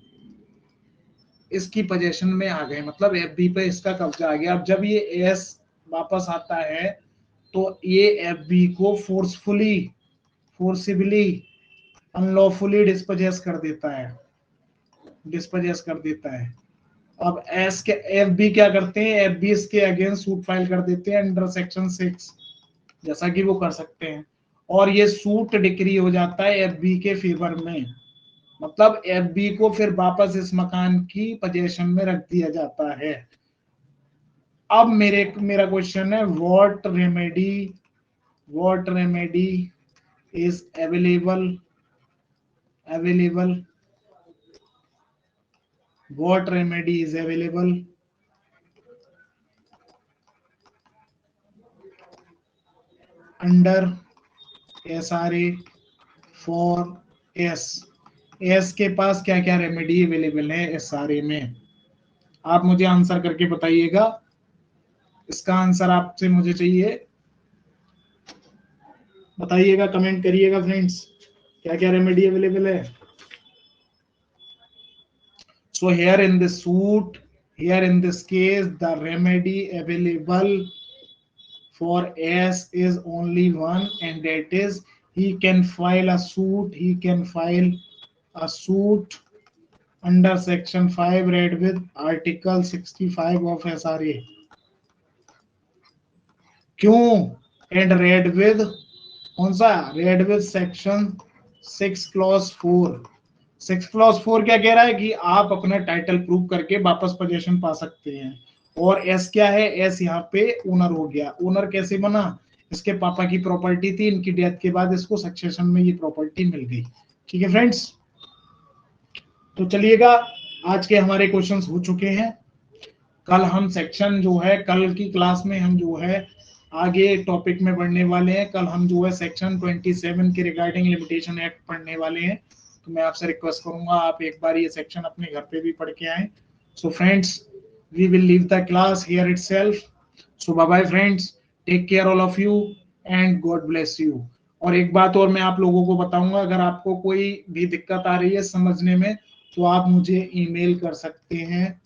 इसकी पोजेशन में आ गए, मतलब एफ बी पे इसका कब्जा आ गया। अब जब ये एस वापस आता है तो ये एफ बी को फोर्सिबली अनलॉफुली डिस्पोजेस कर देता है। अब एस के एफ बी क्या करते हैं, एफ बी इसके अगेंस्ट सूट फाइल कर देते हैं अंडर सेक्शन 6, जैसा कि वो कर सकते हैं, और ये सूट डिक्री हो जाता है एफ बी के फेवर में। मतलब एफ बी को फिर वापस इस मकान की पोजीशन में रख दिया जाता है। अब मेरा क्वेश्चन है, what remedy is available what remedy is available under SRA for S के पास क्या क्या रेमेडी अवेलेबल है SRA में? आप मुझे आंसर करके बताइएगा, इसका आंसर आपसे मुझे चाहिए, बताइएगा, कमेंट करिएगा फ्रेंड्स, क्या क्या रेमेडी अवेलेबल है। So here in this suit, here in this case, the remedy available for S is only one, and that is he can file a suit. He can file a suit under Section 5 read with Article 65 of SRA. क्यों? And read with कौन सा? Read with Section 6 Clause 4. 6 Clause 4 क्या कह रहा है कि आप अपना टाइटल प्रूव करके वापस पोजीशन पा सकते हैं। और एस क्या है? एस यहाँ पे ओनर हो गया। ओनर कैसे बना? इसके पापा की प्रॉपर्टी थी, इनकी डेथ के बाद इसको सक्सेशन में ये प्रॉपर्टी मिल गई। ठीक है फ्रेंड्स, तो चलिएगा, आज के हमारे क्वेश्चंस हो चुके हैं। कल हम सेक्शन जो है, कल की क्लास में हम जो है आगे टॉपिक में बढ़ने वाले हैं। कल हम जो है सेक्शन 27 के रिगार्डिंग लिमिटेशन एक्ट पढ़ने वाले हैं। तो मैं आपसे रिक्वेस्ट करूंगा आप एक बार ये सेक्शन अपने घर पे भी पढ़ के आए। So friends, we will leave the class here itself. So bye bye friends, take care all of you and God bless you. और एक बात और मैं आप लोगों को बताऊंगा, अगर आपको कोई भी दिक्कत आ रही है समझने में तो आप मुझे ईमेल कर सकते हैं।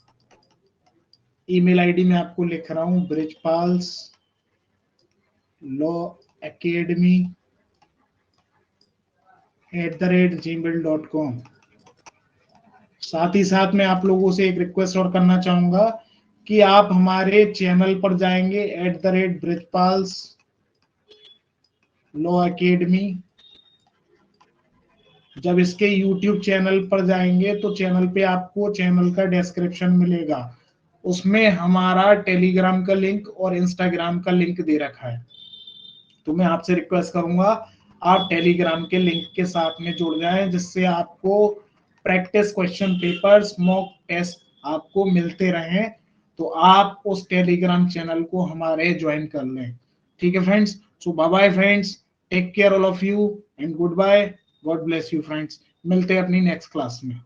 ईमेल आईडी मैं आपको लिख रहा हूं, ब्रिजपाल्स लॉ एकेडमी @gmail.com। साथ ही साथ मैं आप लोगों से एक रिक्वेस्ट और करना चाहूंगा कि आप हमारे चैनल पर जाएंगे @ब्रिजपाल्स लॉ एकेडमी। जब इसके YouTube चैनल पर जाएंगे तो चैनल पे आपको चैनल का डिस्क्रिप्शन मिलेगा, उसमें हमारा टेलीग्राम का लिंक और इंस्टाग्राम का लिंक दे रखा है। तो मैं आपसे रिक्वेस्ट करूंगा आप टेलीग्राम के लिंक के साथ में जुड़ जाएं, जिससे आपको practice question papers, mock test आपको मिलते रहें। तो आप उस टेलीग्राम चैनल को हमारे ज्वाइन कर लें। ठीक है friends, so bye bye friends, take care all of you and goodbye, God bless you friends. मिलते हैं अपनी नेक्स्ट क्लास में।